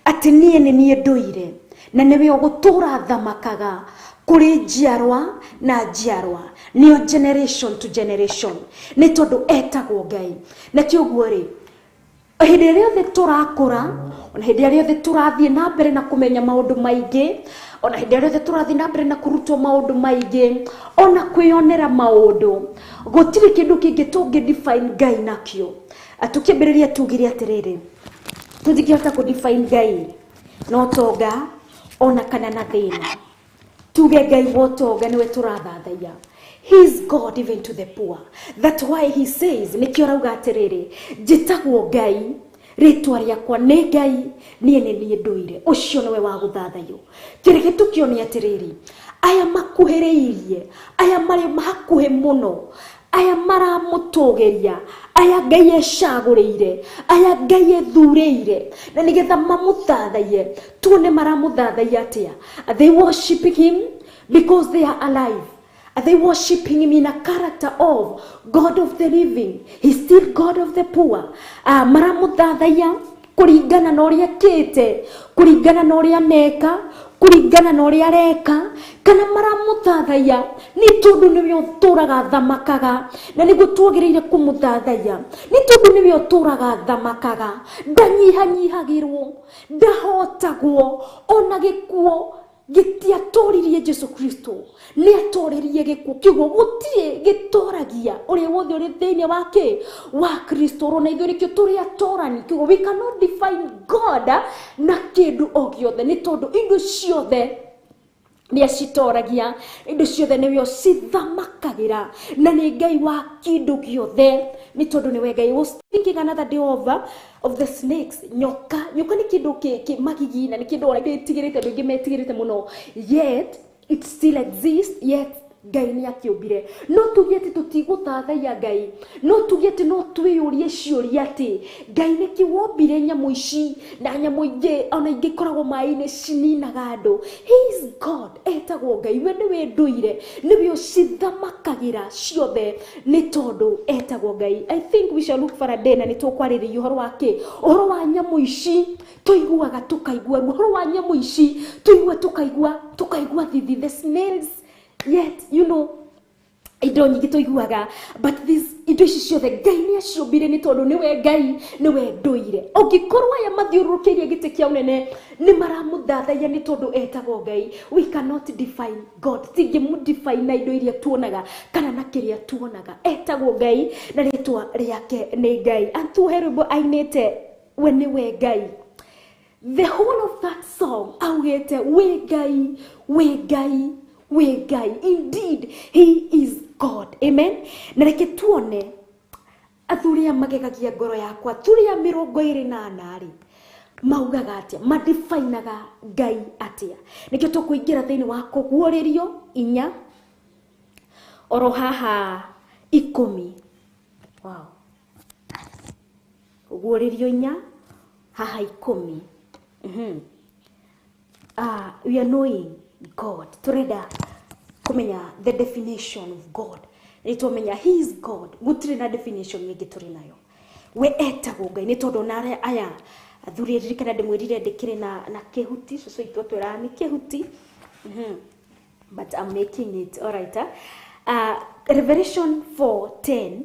ati nie ni nie nduire na niwe ugutura thamakaga kuri njiarwa na njiarwa, niyo generation to generation, ni tondu etagwo Ngai. Na kioguo ri hindi riothe turakura, ona hindi riothe turathie na mbere na kumenya maundu maingi, ona hindi riothe turathie na mbere na kurutwo maundu maingi, ona kwionera maundu, gutiri kindu kingi tungi define Ngai nakio. Tukibiriria tugire atiriri tuthikihota ku define Ngai no tonga ona kana na thina. Tuge Ngai wotonga niwe turathathaiya. He is God even to the poor. That's why he says, nikio rauga atiriri, njitagwo Ngai, ritwa riakwa ni Ngai, nie ni nie nduire. Ucio niwe wa guthathayo. Kireke tukio ni atiriri, aya makuhiriirie, aya mari makuhe muno, aya maramutogeria, aya Ngai ecaguriire, aya Ngai ethurire, na nigetha mamuthathaie, tuone maramuthathaia atia. They worshiping him because they are alive. Are they worshiping him in a character of God of the living? He's still God of the poor. Maramuthathaiya kuringana na uria kite, kuringana na uria neka, kuringana na uria reka, kana maramuthathaiya ni tondu niwe uturaga thamakaga, na niguo twagiriire kumuthathaiya ni tondu niwe uturaga thamakaga, ndanyihanyihagirwo, ndahotagwo, ona gikuo gitiatoririe Jesu Kristo ni atoririe gikuo. Kiugo gutire gitoragia uria wothe uri thiini wake wa Kristo. Rona ithuĩ nikio turi atorani. Kiugo we cannot define God na kindu o giothe ni tondu indo ciothe ni acitoragia, indo ciothe niwe cithamakagira, na ni Ngai wa kindu giothe ni tondu niwe Ngai. Was thinking another day of the snakes. Nyoka ni kindu ki magigina, ni kindu ora gitigirite ndu gimetigirite muno, yet it still exists, yet Ngai ni akiumbire. No tugiete tutiguthathaiya Ngai, no tugiete no twiyurie ciuria ati Ngai ni kiwombire nyamu ici na nyamu ingi ona ingi koragwo mai-ini cininaga andu. He is God, etagwo Ngai. We niwe nduire, niwe ucithamakagira ciothe ni tondu etagwo Ngai. I think we shall look for a day na ni tukwariria uhoro wake, uhoro wa nyamu ici tuiguaga tukaigua, uhoro wa nyamu ici tuigua tukaigua thithi, the snails. Yet, you know, indo nyingi tuiguaga, but this indo ici ciothe Ngai ni aciũmbire nĩ tondũ niwe Ngai, niwe ndũire. Ũngĩkorwo aya mathiũrũrũkĩirie gĩtĩ kĩa ũnene nĩ maramũthathaiya nĩ tondũ etagwo Ngai. We cannot define God. Tingĩmũdefine na indo iria tuonaga kana na kĩrĩa tuonaga. Etagwo Ngai na rĩtwa rĩake nĩ Ngai. Antu herbo ainĩte we niwe Ngai. The whole of that song augete we Ngai, we Ngai, we Ngai. Indeed, he is God. Amen. Na reke tuone athuria magegagia ngoro yakwa turia 28 ri maugaga atia madefineaga Ngai atia. Nikio tukuingira thiini wa kuguũrĩrio 4 oro haha 10. Wow. Kuguũrĩrio 4 haha 10. We are knowing God. Tureda kumenya the definition of God. Nitomenya he is God. Gutire na definition nyingi turi nayo. We etagwo Ngai ni tondu nare aya athuri ririkana ndimwirire ndikire na kehuti so itwa twera ni kehuti. But I'm making it all right. Revelation 4:10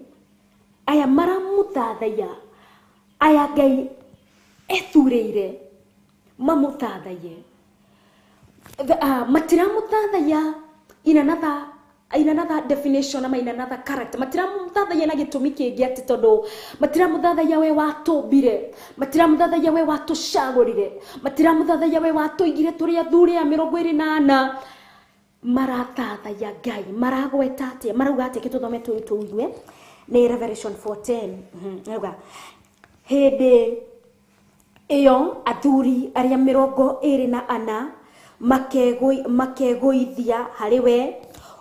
aya maramuthathaiya aya Ngai ethureire mamuthathaiye. Matiramuthathaiya in another definition ama in another character. Matiramuthathaiya na gitumi kingi ati tondu matiramuthathaiya we watumbire, matiramuthathaiya we watucagurire, matiramuthathaiya we watuigire turi athuri a 28. Marathathaiya Ngai, maragweta atia, marauga atia gituthome tuigue ni Revelation 4:10. Hede iyo athuri aria 24 makegoithia hariwe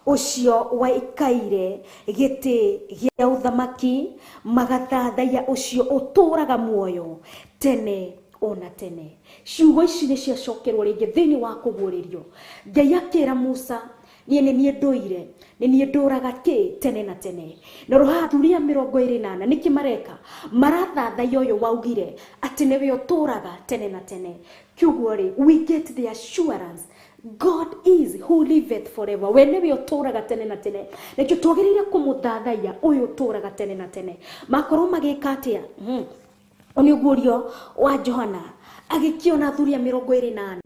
ucio waikaire giti gia uthamaki magathathaiya ucio uturaga muoyo tene ona tene. Ciugo ici ni ciacokerwo ringi thiini wa kuguũrĩrio. Ngai akira Musa nie ndũire nie ndũraga tene na tene. Na roha athuri 28 niki mareka marathathaiya uyu waugire ati niwe uturaga tene na tene. Kiugo ri we get the assurance God is who liveth forever. We niwe uturaga tene na tene. Nikio twagĩrĩire kumuthathaiya uyu uturaga tene na tene. Makorwo magika atia oni ugurio wa Johana agikiona athuri 28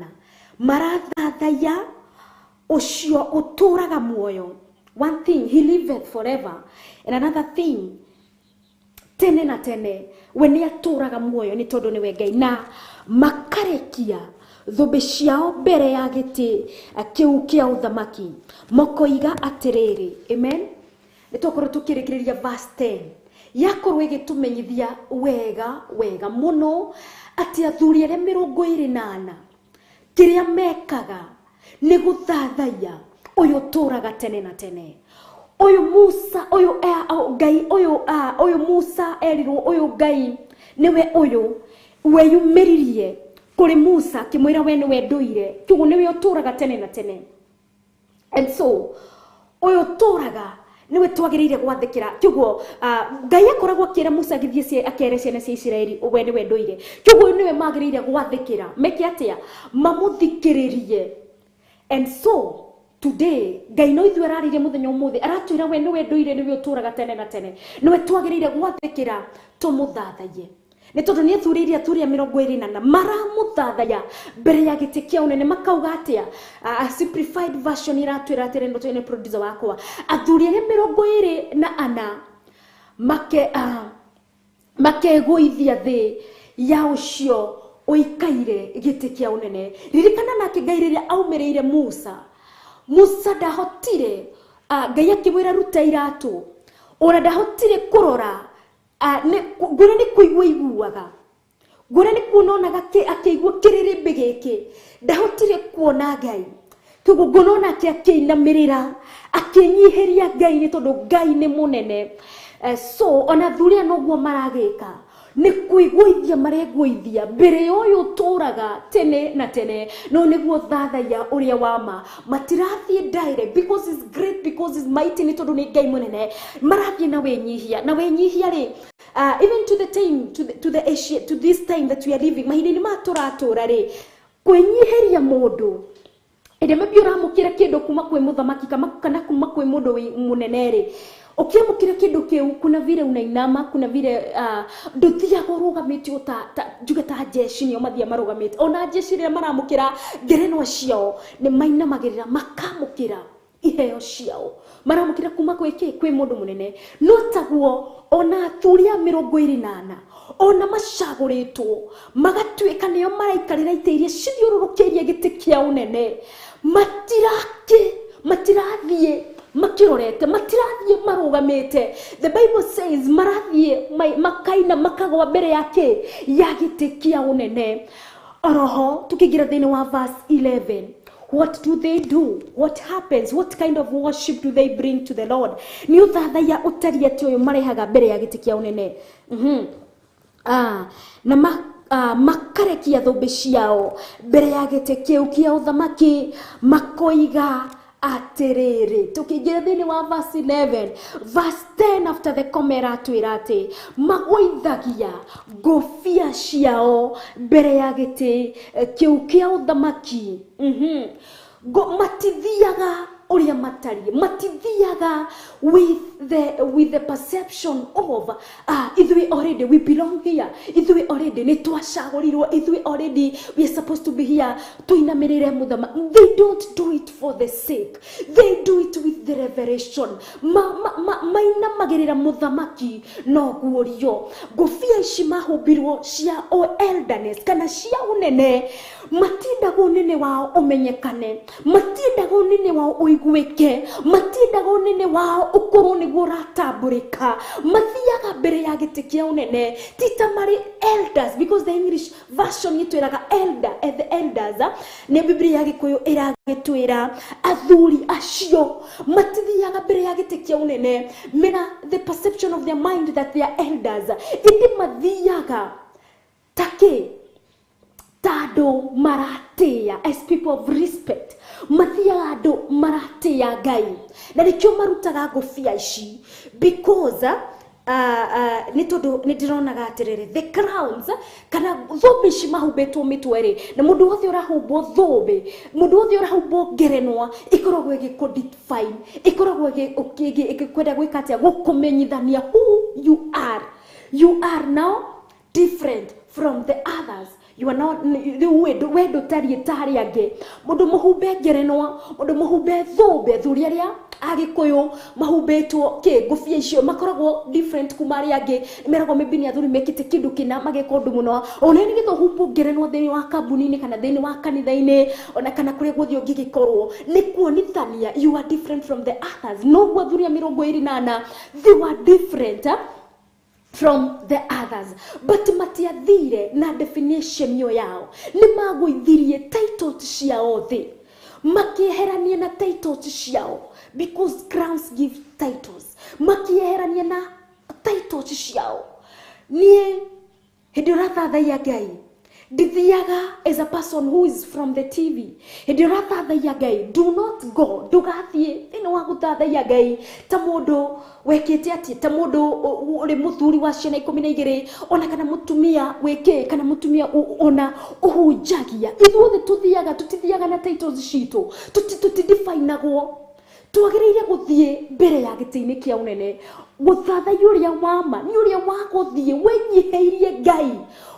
marathathaiya ucio uturaga muoyo. One thing, he liveth forever, and another thing, tene na tene we ni aturaga muoyo ni tondu niwe Ngai. Na makarekia thũmbĩ ciao mbere ya gĩtĩ kĩu kĩa uthamaki mokoiga atiriri. Amen. Nitũkorwo tukirĩkĩrĩria verse 10 yakorwo igitumenyithia wega muno ati athuri arĩa 28 kiria mekaga ni guthathaiya uyu turaga tene na tene. Uyu Musa uyu Ngai uyu Musa erirwo uyu Ngai niwe uyu weyumiririe kuri Musa kimwira we niwe ndũire kiugo niwe uturaga tene na tene. And so uyu turaga niwe twagĩrĩire gwathĩkĩra. Kiugo Ngai akoragwo akĩra Musa githie akere ciana cia Isiraeli we niwe ndũire. Kiugo niwe magĩrĩire gwathĩkĩra meke atia mamuthikĩrĩrie. And so today Ngai no ithuĩ ararĩrie mũthenya ũmũthĩ aratwĩra we niwe ndũire niwe uturaga tene na tene. Niwe twagĩrĩire gwathĩkĩra tumuthathaiye. Ni tondu ni athuririe athuri 28 maramuthathaiya mbere ya gĩtĩ kĩa ũnene makauga atia. Simplified version iratwĩra atĩrĩ ndo twene producer wakwa athuri 24 makegoithia thĩ ya ucio uikaire gĩtĩ kĩa ũnene. Ririkana nake Ngai rĩrĩa aumĩrĩire Musa ndahotire Ngai akĩmwĩra ruta iratũ ona ndahotire kũrora ngũra nĩ kũigua iguaga ngũra nĩ kuonaga akĩigua kĩrĩrĩmbĩ gĩkĩ ndahotire kuona Ngai. Kiugo ngona akĩinamĩrĩra akĩnyiheria Ngai nĩ tondũ Ngai nĩ mũnene. So ona athuri noguo maragĩka ni kuiguithia mareguithia mbere uyu uturaga tene na tene. No niguo thathaiya uria wama matirathie direct because is great, because is mighty, ni tondu ni Ngai munene. Marathie na wenyihia ri even to the time to this time that we are living mahini ni maturatura ri kwenyiheria mundu hede maybe uramukira kindu kuma kwi muthamaki kana kuma kwi mundu munenere ukiamukira kindu kiu kuna vile unainama kuna vile nduthia gurugamite njuge ta jeshi ni omathia marugamite ona jeshi ria maramukira ngerenwa ciao ni mainamagirira makamukira iheo ciao maramukira kuma kwi mundu munene no taguo ona athuria 28 ona macaguritwo magatuika niyo maraikarira ite iria cithiururukirie giti kia unene matirathie makirorete matirathie marugamite. The Bible says marathie makaina makagwa mbere yake ya giti kia unene. Oroho tukigira thini wa verse 11, what do they do? What happens? What kind of worship do they bring to the Lord? Ni uthathaiya utariete uyu marehaga mbere ya giti kia unene. Na makarekia thumbi ciao mbere ya giti kiu kia uthamaki makoiga atiriri. Tukigira thini wa verse 11, verse 10 after the comera twirate magoithagia ngofia ciao mbere ya giti kiu kia uthamaki. Matithiaga uria matari matithiaga with the perception of ithui already we belong here, ithui already ni twacagurirwo, ithui already we are supposed to be here tuinamirire muthama. They don't do it for the sake, they do it with the revelation. Mainamagirira muthamaki no guorio. Ngofia ici mahumbirwo cia elderness kana cia unene matindaga unene wao umenyekane, matindaga unene wao uiguike, matindaga unene wao ukuru niguo ratamburika, mathiaga mbere ya giti kia unene tita mari elders, because the English version yitwiraga elder, the elders ne Biblia ya Gikuyu iragitwira athuri acio matithiaga mbere ya giti kia unene. Mena the perception of their mind that they are elders, indi mathiaga take tado maratea as people of respect, mathiado maratea Ngai na nikyo marutaga ngofia ici because nitironaga atiriri the crowns kana thumbi ici mahumbitwo mitweri na mundu wothe urahumbwo thumbi, mundu wothe urahumbwo ngerenwa ikoragwo igikudefine, ikoragwo igikwenda gwika atia gukumenyithania who you are. You are now different from the others. You are not wedo tari tari age mundu muhumbe ngerenwa, mundu muhumbe thumbe thuri aria Agikuyu mahubetwo ngofia icio makoragwo different kumari age meragwo mebini athuri mekite kindu kina mageka undu muno. Ona ni githuhumbu ngerenwa thini wa kambuni kana thini wa kanitha-ini ona kana kuria guthio ngigikorwo ni kuonithania you are different from the others. No guthuri 28 they were different from the others, but matiathire na definition yo yao ni maguithirie titles ciao thi makieherania na titles ciao because crowns give titles. Makieherania na titles ciao nie hidirathathaiya Ngai dithiaga as a person who is from the TV. Hidirathathaiya Ngai, do not go dugathie ino wa guthathaiya Ngai ta mundu wekete ati ta mundu uri muthuri wa ciana 12 ona kana mutumia weke kana mutumia ona uhunjagia. Ithuothe tuthiaga tutithiaga na titles citu tutidefinago twagiriire guthie mbere ya giti-ini kia unene guthathaiya uria wama ni uria waguthie wenyiheirie Ngai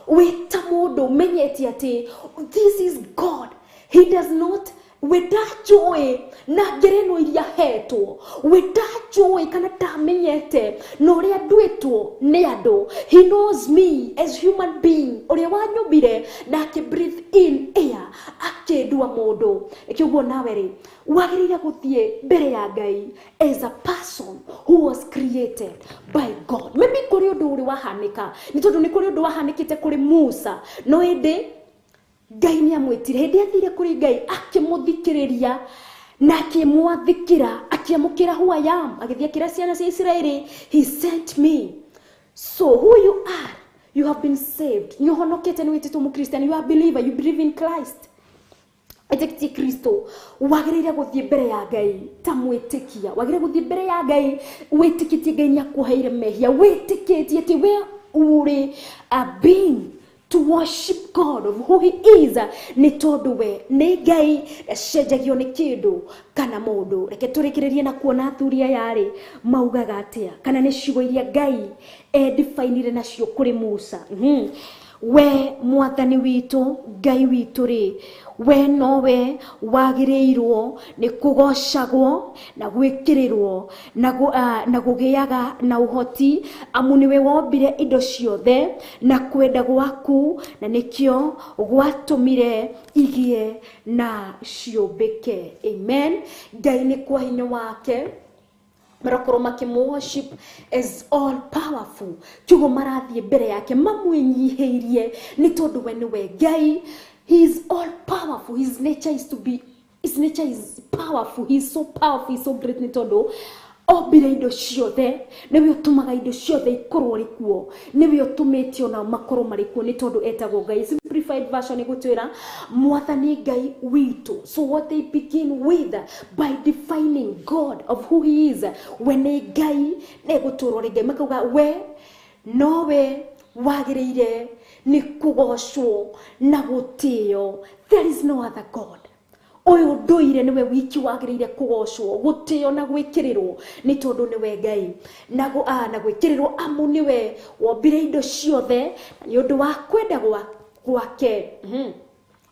wita mundu menyeti ati this is God. He does not wedajoy na ngereno iria hetwo wedajoy kana tamenyete no ria ndwitwo ni andu. He knows me as human being uria wanyumbire na ki breathe in air akendua mundu. Ikiguo nawe ri wagirire guthie mbere ya Ngai as a person who was created by God. Maybe kuri undu uri wahanika ni tondu ni kuri undu wahanikite kuri Musa no ende Ngai ni amwitire hindi athire kuri Ngai akimuthikiriria na akimwathikira akiamukira who I am agithiakira ciana cia Israeli. He sent me. So who you are, you have been saved. You honokete ni witito mu Christian, you are a believer, you believe in Christ. Etekiti Kristo wagirire guthie mbere ya Ngai ta mwitikia, wagirire guthie mbere ya Ngai witikitie Ngai ni akuheire mehia, witikitie ati we uri a being to worship God of who he is. Ni tondu we ni Ngai cenjagio ni kindu kana mundu. Reke turikirerie na kuona thuria yari maugaga atia kana ni ciugo iria Ngai definire nacio kuri Musa. We mwathani witu Ngai witu ri, we nowe wagireirwo ni kugocagwo na gwikirirwo na gugiaga na uhoti, amu niwe wombire indo ciothe na kwenda gwaku, na nikio gwatumire igie na ciumbike. Amen. Ngai ni kwa hinya wake marokoro worship is all powerful. Kiugo marathie mbere yake mamwinyihirie ni tondu we niwe Ngai. He is all powerful. His nature is powerful. He is so powerful, he is so great. Ni tondu ombire indo ciothe, niwe utumaga indo ciothe ikorwo rikuo, niwe utumite ona makorwo marikuo ni tondu etagwo Ngai. Simplified version igutwira mwathani Ngai witu. So what they begin with by defining God of who he is, when they Ngai neguturo ri Ngai makauga we nowe wagireire ni kugocwo na gutio. There is no other God. Oyo nduire niwe wiki wagirire kugocwo gutio na gwikirirwo ni tondu niwe Ngai na gwikirirwo amu niwe wombire indo ciothe ni undu wa kwenda gwake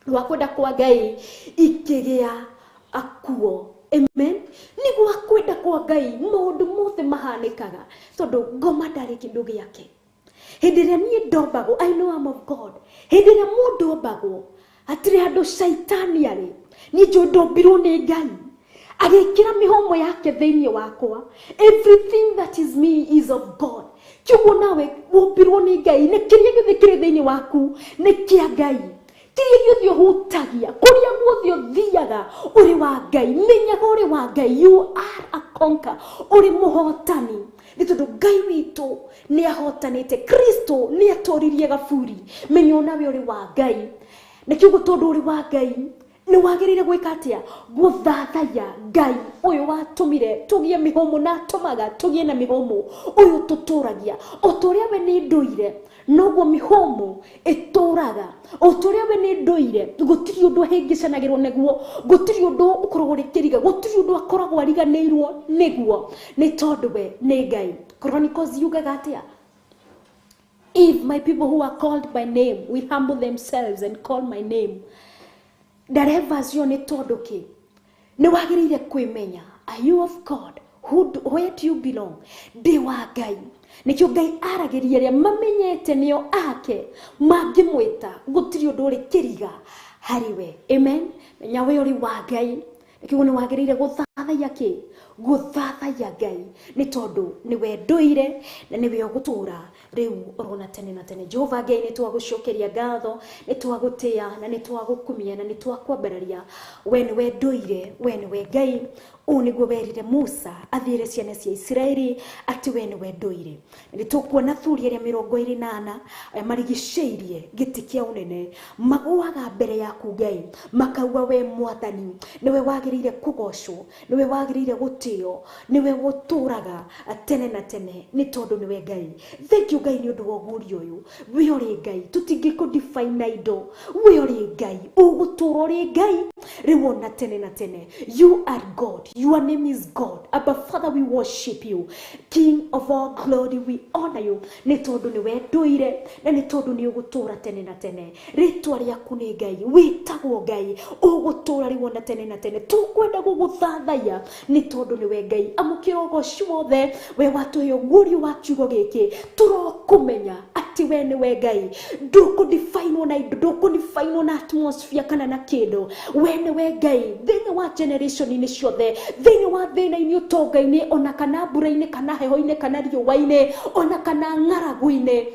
wa kwenda kwa Ngai ikigia akuo. Amen. Ni gwa kwenda kwa Ngai maundu mothe mahanikaga tondu ngoma ndari kindu giake. Hindire ni ndombago, I know I'm of God. Hindire mundu ombago atire andu shaitani ari ni ndombirwo ni Ngai agikira mihomo yake thiini wakwa. Everything that is me is of God. Kiugo nawe wombirwo ni Ngai, ni kiria giothe kiri thiini waku ni kia Ngai. Kiria giothe hutagia kuria guothe uthiaga uri wa Ngai. Menyaga uri wa Ngai. You are a conqueror. Uri muhotani. Ni tondu Ngai witu ni ahotanite. Kristo ni atoririe gaburi. Menya nawe uri wa Ngai. Na kiugo tondu uri wa Ngai ni wagirire gwika atia guthathaya Ngai uyu watumire tugie mihomo na tumaga tugie na mihomo uyu tuturagia otoria we ni nduire noguo mihomo ituraga otoria we ni nduire gutiri undu hengicanagirwo neguo gutiri undu ukoragwo rikiriga gutiri undu akoragwo ariganirwo neguo ni tondu we ni Ngai. Chronicles yugaga atia if my people who are called by name will humble themselves and call my name, ndareva cio ni tondu ki ni wagirire kwimenya. Are you of God? Where do you belong? Ndi wa Ngai. Nikio Ngai aragiria ria mamenyete nio ake mangimwita gutiri undu uri kiriga hariwe. Amen. Menya we uri wa Ngai. Nikio ni wagirire guthathaya ki guthathaya Ngai ni tondu niwe nduire na niwe ugutura riu orona tene na tene. Jehova Ngai ni twagucokeria ngatho, ni twagutia na ni twagukumia na ni twakwambararia. We niwe nduire, we niwe Ngai. Niguo werire Musa athire ciana cia Israeli ati we niwe nduire. Ni tukuona thuria ria 28 marigiceirie giti kia unene magwaga mbere yaku Ngai makauga we mwathani niwe wagirire kugocwo, niwe wagirire gutio, niwe guturaga tene na tene ni tondu niwe Ngai. Thank you Ngai ni undu wa guri uyu. We ori Ngai tutingiko define ido. We ori Ngai ugutura ori Ngai riu na tene na tene. You are God. Your name is God. Abba Father, we worship you. King of all glory, we honor you. Ni tondu niwe nduire na ni tondu ni ugutura tene na tene. Ritwa riaku ni Ngai, witagwo Ngai, ugutura riu na tene na tene. Tukwenda guguthathaya ni tondu niwe Ngai. Amukira ugoci wothe we watuhe guri wa kiugo giki turokumenya ati we niwe Ngai. Nduku define na indo, nduku define na atmosphere kana na kindu. We niwe Ngai thini wa generation ini ciothe, thini wa thina-ini utonga-ini ona kana mbura-ini kana heho-ini kana riũa-ini ona kana ng'aragu-ini.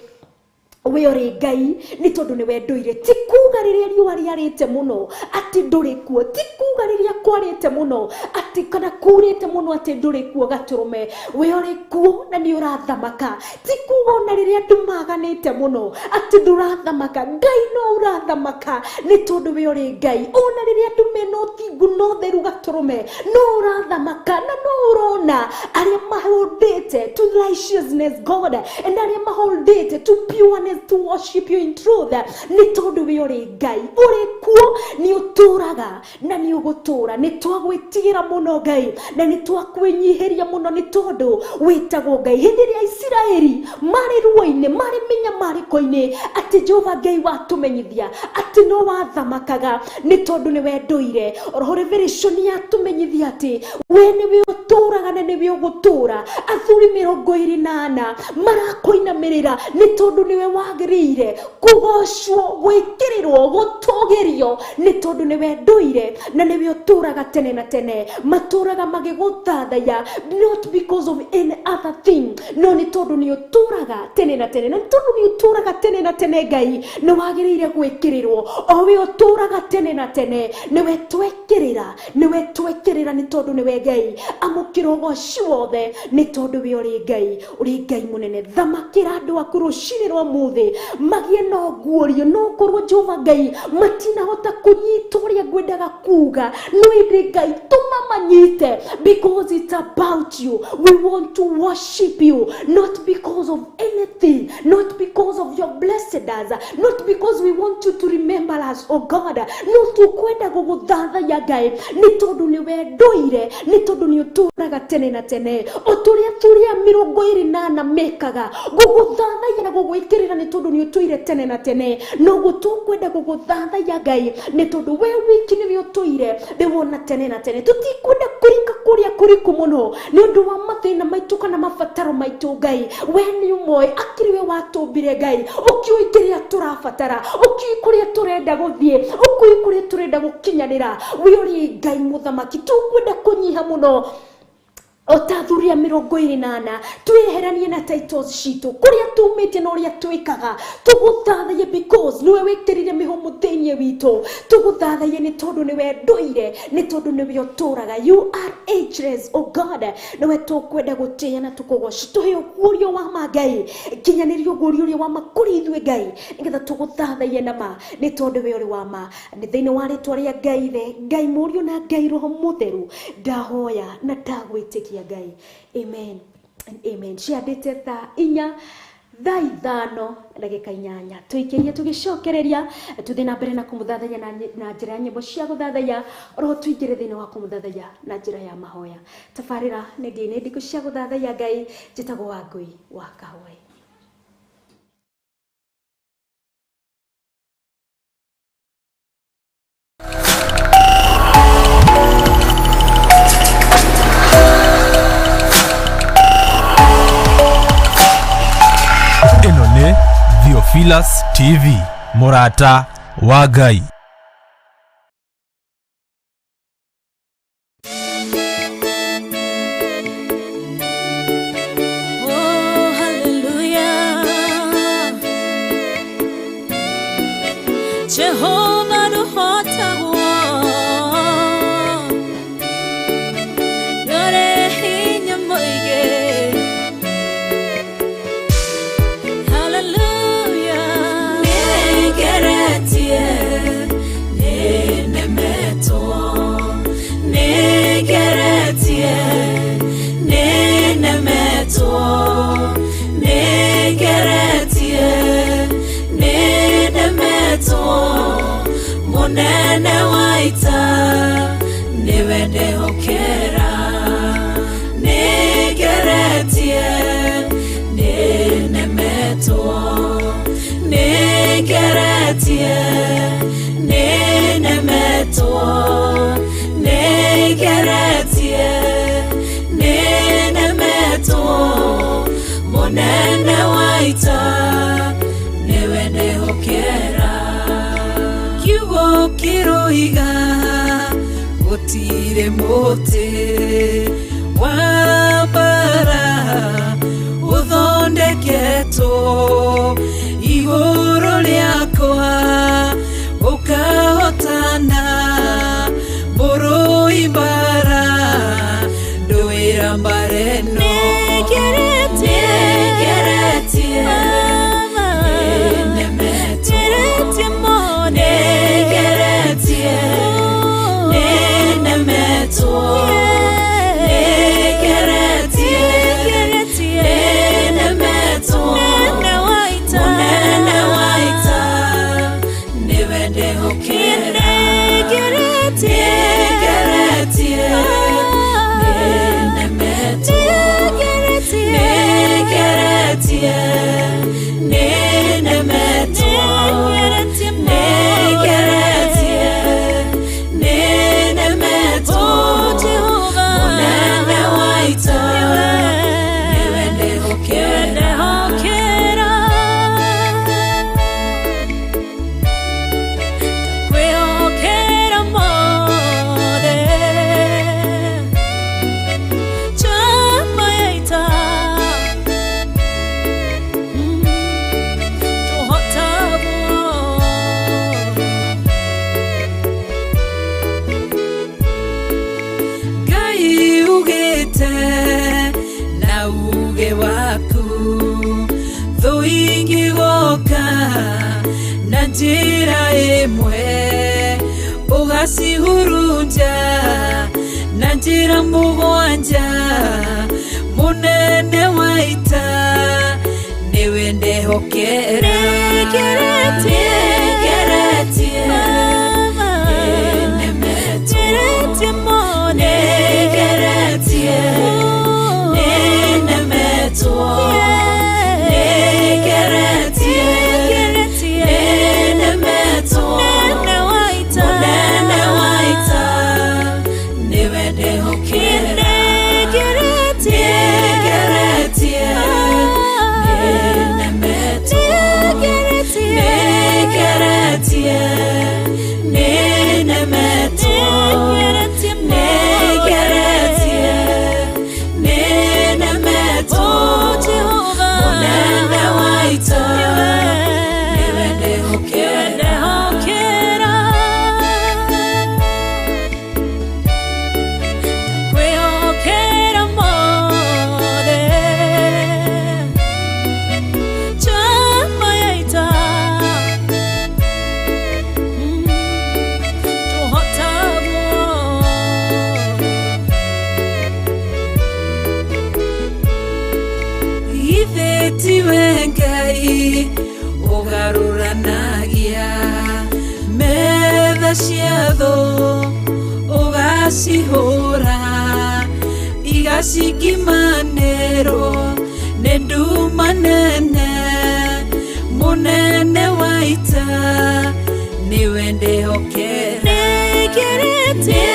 We ori Ngai ni tondu niwe nduire. Ti kuga riria riũa riarite muno ati nduri kuo, ti kuga riria kwarite muno ati kana kurite muno ati nduri kuo gaturume. We ori kuo na ni urathamaka. Ti kuga ona riria ndumaganite muno ati ndurathamaka. Ngai no urathamaka ni tondu we ori Ngai. Ona riria ndumena uthingu no theru gaturume no urathamaka na no urona aria maholdete to righteousness God and aria maholdete to pure is to worship you in truth. Nĩ tondũ we ũrĩ Ngai, ũrĩ kuo, nĩ ũtũraga na nĩ ũgũtũra. Nĩ twagwĩtigĩra mũno Ngai, na nĩ twakwĩnyihĩria mũno nĩ tondũ wĩtagwo Ngai. Hĩndĩ ĩrĩa Isiraeli marĩ ruo-inĩ, marĩ mĩnyamarĩko-inĩ, atĩ Jehova Ngai watũmenyithia atĩ no wathamakaga nĩ tondũ nĩ we ndũire. Oro Revelation yatũmenyithia atĩ we nĩwe ũtũraga na nĩwe ũgũtũra. Athuri 24 marakũinamĩrĩra nĩ tondũ nĩwe wagĩrĩire kũgocwo, gwĩkĩrĩrwo, gũtũgĩrio nĩ tondũ nĩwe ndũire na nĩwe ũtũraga tene na tene. Matũraga magĩgũthathaya, not because of any other thing, no nĩ tondũ nĩ ũtũraga tene na tene. Na nĩ tondũ nĩ ũtũraga tene na tene Ngai, nĩ wagĩrĩire gwĩkĩrĩrwo. O we ũtũraga tene na tene, nĩwe twekĩrĩra, nĩwe twekĩrĩra nĩ tondũ nĩwe Ngai. Amũkĩra ũgoci wothe nĩ tondũ we ũrĩ Ngai, ũrĩ Ngai mũnene. Thamakĩra andũ aku rũcinĩ rwa mũthĩ, magĩe na ũguũrio, no korwo Jehova Ngai matinahota kũnyita ũrĩa ngwendaga kuga, no ĩndĩ Ngai tũma manyite, because it's about you. We want to worship you, not because of anything, not because of your blessedness, not because we want you to remember us, oh God, no tukwenda gũgũthathaya Ngai, nĩ tondũ nĩwe ndũire, nĩ tondũ nĩ ũtũraga tene na tene. O tũrĩa 24 mekaga gũgũthathaya na gũgwĩkĩrĩra nĩ tondũ nĩ ũtũire tene na tene, no gũtũkwenda gũgũthathaya Ngai nĩ tondũ we wiki nĩwe ũtũire rĩu ona tene na tene. Tũtikwenda kũrika kũrĩa kũriku mũno nĩ ũndũ wa mathĩna maitũ kana mabataro maitũ Ngai. We nĩ ũmoĩ, akĩrĩ we watũmbire Ngai, ũkĩũĩ kĩrĩa tũrabatara, ũkĩũĩ kũrĩa tũrenda gũthiĩ, ũkĩũĩ kũrĩa tũrenda gũkinyanĩra. We ũrĩ Ngai mũthamaki, tũkwenda kũnyiha mũno Otathuria 24 tweheranie na titles citũ kũrĩa tumĩte na ũrĩa twĩkaga. Tũgũthathaiye because niwe wĩkĩrire mĩhũmũ thĩinĩ witũ. Tũgũthathaiye nĩ tondũ niwe ndũire, nĩ tondũ niwe ũtũraga. You are ageless, oh God. Niwe tũkwenda gũtĩĩa na tũkũgoci. Tũhe ũguũrio wa ma Ngai, kinyanĩria ũguũrio ũrĩa wa ma kũrĩ ithuĩ Ngai, nĩgetha tũgũthathaiye na ma nĩ tondũ we ũrĩ wa ma. Nĩ thĩinĩ wa rĩtwa rĩa Ngai the Ngai Mũriũ na Ngai Roho Mũtheru ndahoya na ndagwĩtĩkia Ngai. Amen and amen. Ciandĩte thaa 4 thaa 5 ndagĩka 8 tũikĩrie tũgĩcokereria tũthiĩ na mbere na kũmũthathaiya na njĩra ya nyĩmbo cia gũthathaiya, oro tũingĩre thĩinĩ wa kũmũthathaiya na njĩra ya mahoya. Tabarĩra nĩ ndikũ cia gũthathaiya Ngai, njĩtagwo Wangui wa Kahũa. Theophilus TV, Murata wa Ngai. Oh, hallelujah. Jehovah the Hotagwa. Yore hinya moige. Nene waita niwe ndehokera, nigeretie ninemetwo, nigeretie ninemetwo, nigeretie ninemetwo, munene waita niwe ndehokera. Kiroiga gutire muti wa bara uthondeketwo iguru riakwa ukahotana buru ibara nduira mbareno njĩra ĩmwe ũgacihurunja na njĩra mũgwanja mũnene wa ita nĩwe ndehokera nĩgeretie ũgarũranagia metha cia thũ ũgacihũra igacingimanĩrwo nĩ nduma nene mũnene wa ita nĩwe ndĩhokera nĩgeretie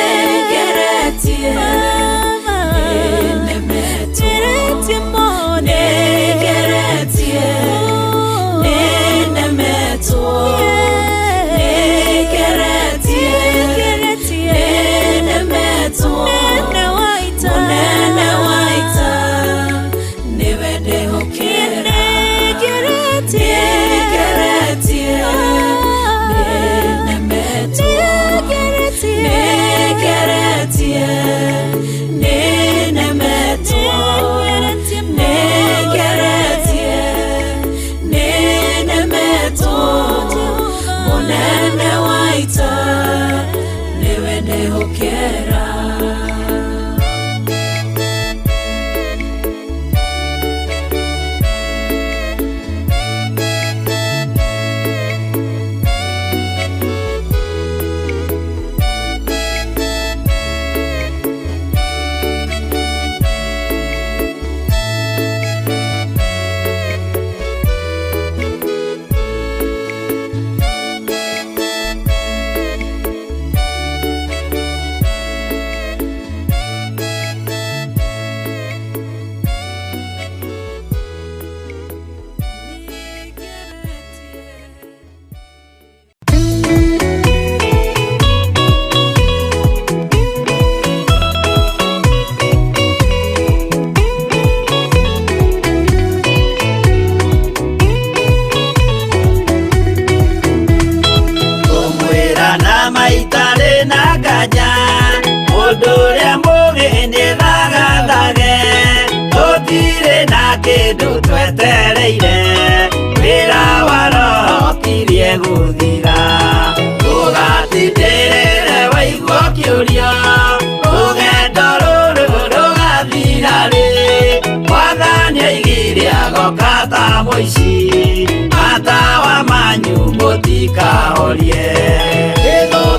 Matawa manyu mũtikahorie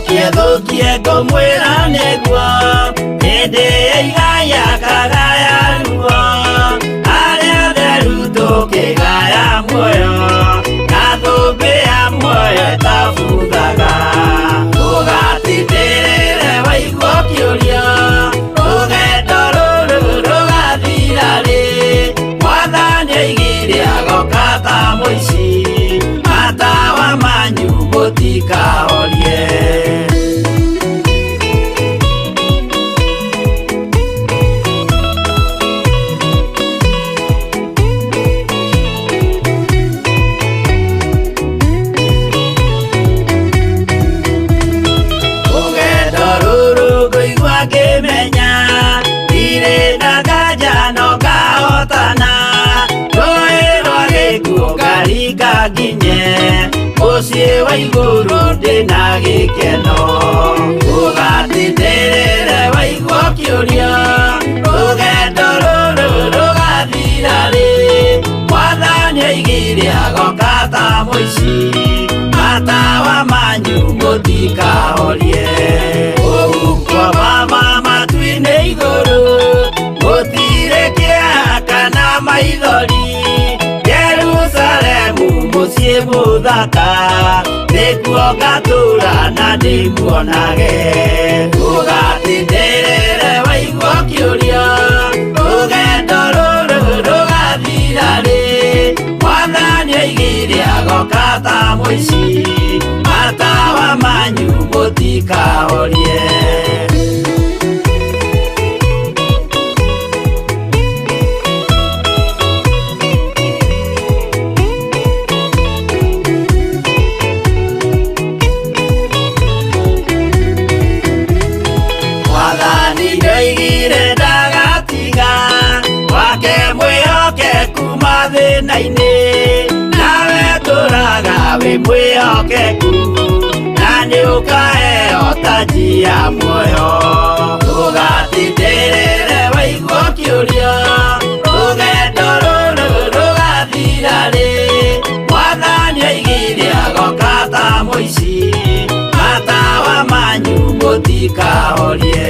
Gĩthũkie ngũmwĩra nĩguo hĩndĩ ĩigaya kagaya ruo arĩa theru tũkĩgaya muoyo na thũmbĩ ya muoyo ĩtabuthaga ũgatindĩrĩre waigua ũkĩũrio rũgendo rũrũ rũgathira rĩ Mwathani oigire agoka ta mũici matawa manyu mũtikahorie muciĩ wa igũrũ ndĩna gĩkeno ũgatindĩrĩre waigua kĩũria rũgendo rũrũ rũgathira rĩ Mwathani oigire agoka ta mũici matawa manyu mũtikahorie ũgukwa mama matu-inĩ igũrũ gũtirĩ kĩeha kana maithori Jerusalemu mũciĩ mũthaka nĩkuo ngatũũra na ndĩmuonage ũgatindĩrĩre waigua kĩũria rũgendo rũrũ rũgathira rĩ Mwathani oigire agoka ta mũici matawa manyu mũtikahorie Mwathani nĩoigire ndagatiga wake mwĩhokeku mathĩna-inĩ nawe tũũraga wĩ mwĩhokeku na nĩũkaheo taji ya muoyo ũgatindĩrĩre waigua kĩũria rũgendo rũrũ rũgathira rĩ Mwathani oigire agoka ta mũici matawa manyu mũtikahorie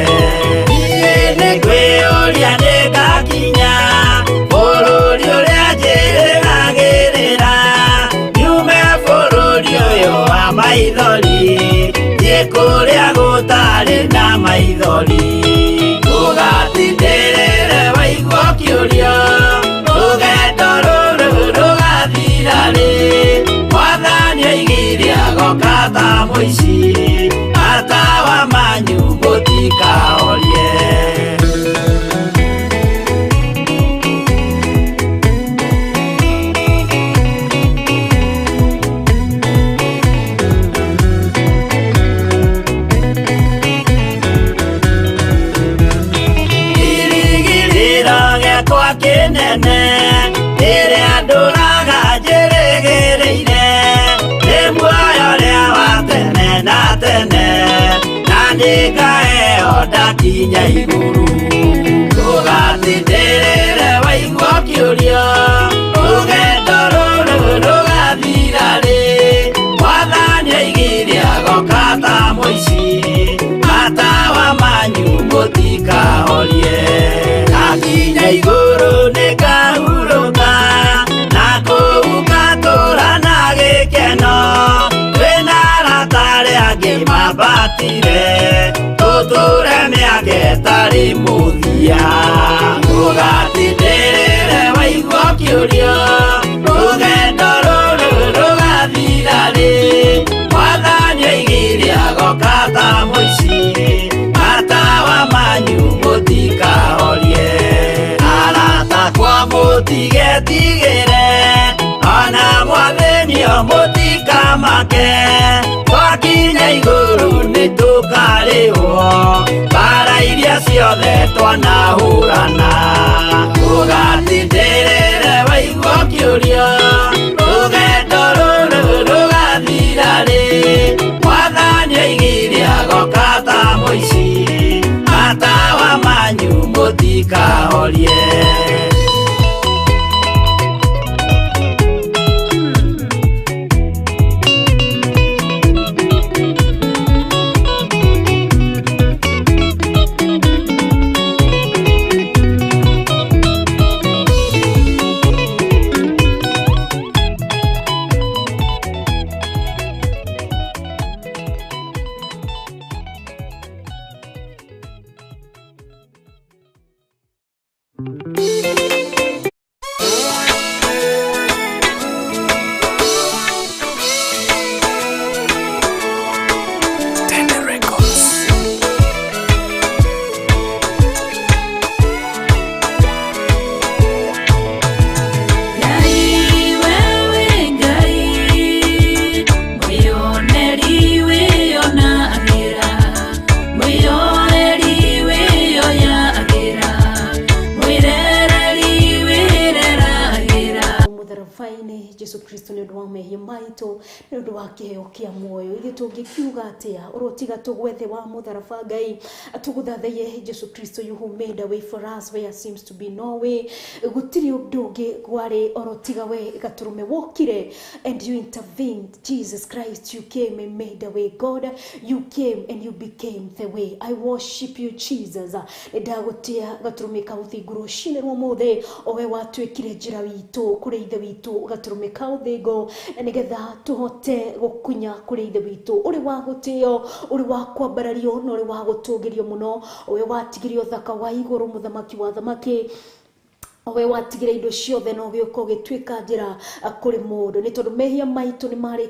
niĩ nĩngwĩyũria nĩngakinya bũrũri ũrĩa njĩrĩgagĩrĩra nyume bũrũri ũyũ wa maithori thiĩ kũrĩa gũtarĩ na maithori ũgatindĩrĩre waigua kĩũria rũgendo rũrũ rũgathira rĩ Mwathani oigire agoka ta mũici matawa manyu mũtikahorie irigirĩro gĩakwa kĩnene rĩrĩa ndũũraga njĩrĩgĩrĩire nĩ muoyo ũrĩa wa tene na tene na nĩngaheo ndakinya igũrũ ũgatindĩrĩre waigua kĩũria rũgendo rũrũ rũgathira rĩ Mwathani oigire agoka ta mũici matawa manyu mũtikahorie ngakinya igũrũ nĩngahurũka na kũu ngatũũra na gĩkeno twĩna arata arĩa angĩ mambatire tũtũũre mĩaka ĩtarĩ mũthia ũgatindĩrĩre waigua kĩũria rũgendo rũrũ rũgathira rĩ Mwathani oigire agoka ta mũici matawa manyu mũtikahorie arata kwa mũtigetigĩre ona mwathĩnio mũtikamake twakinya igũrũ nĩtũkarĩhwo mbara iria ciothe twanahũrana ũgatindĩrĩre waigua kĩũria rũgendo rũrũ rũgathira rĩ Mwathani oigire agoka ta mũici matawa manyu mũtikahorie witå nä å ndå wa kä heo kä a muoyo ithuä tå ngä kiuga atä a å ro tiga tå gwethe wa må tharaba Ngai tå gå thathaie Jesu Kristo you who made a way for us where seems to be no way gå tirä å ndå å ngä gwarä oro tiga we gatå rå me wokire and you intervened Jesus Christ you came and made a way God you came and you became the way I worship you Jesus nä ndagå tä a gatå rå mä ka å thingå rå cinä rwo må thä o we watuä kire njä ra witå kå rä ithe witå gatå rå mä ka å thä ngo na nä getha tå hote gå kunya kå rä ithe witå å rä wa gå tä o å rä wa kwambarario na å rä wa gå tå gä rio må no o we watigä rio thaka wa igå rå må thamaki wa thamaki owe watigire indo ciothe no gĩũka ũgĩtuĩka njĩra kũrĩ mũndũ nĩ tondũ mehia maitũ nĩ marĩ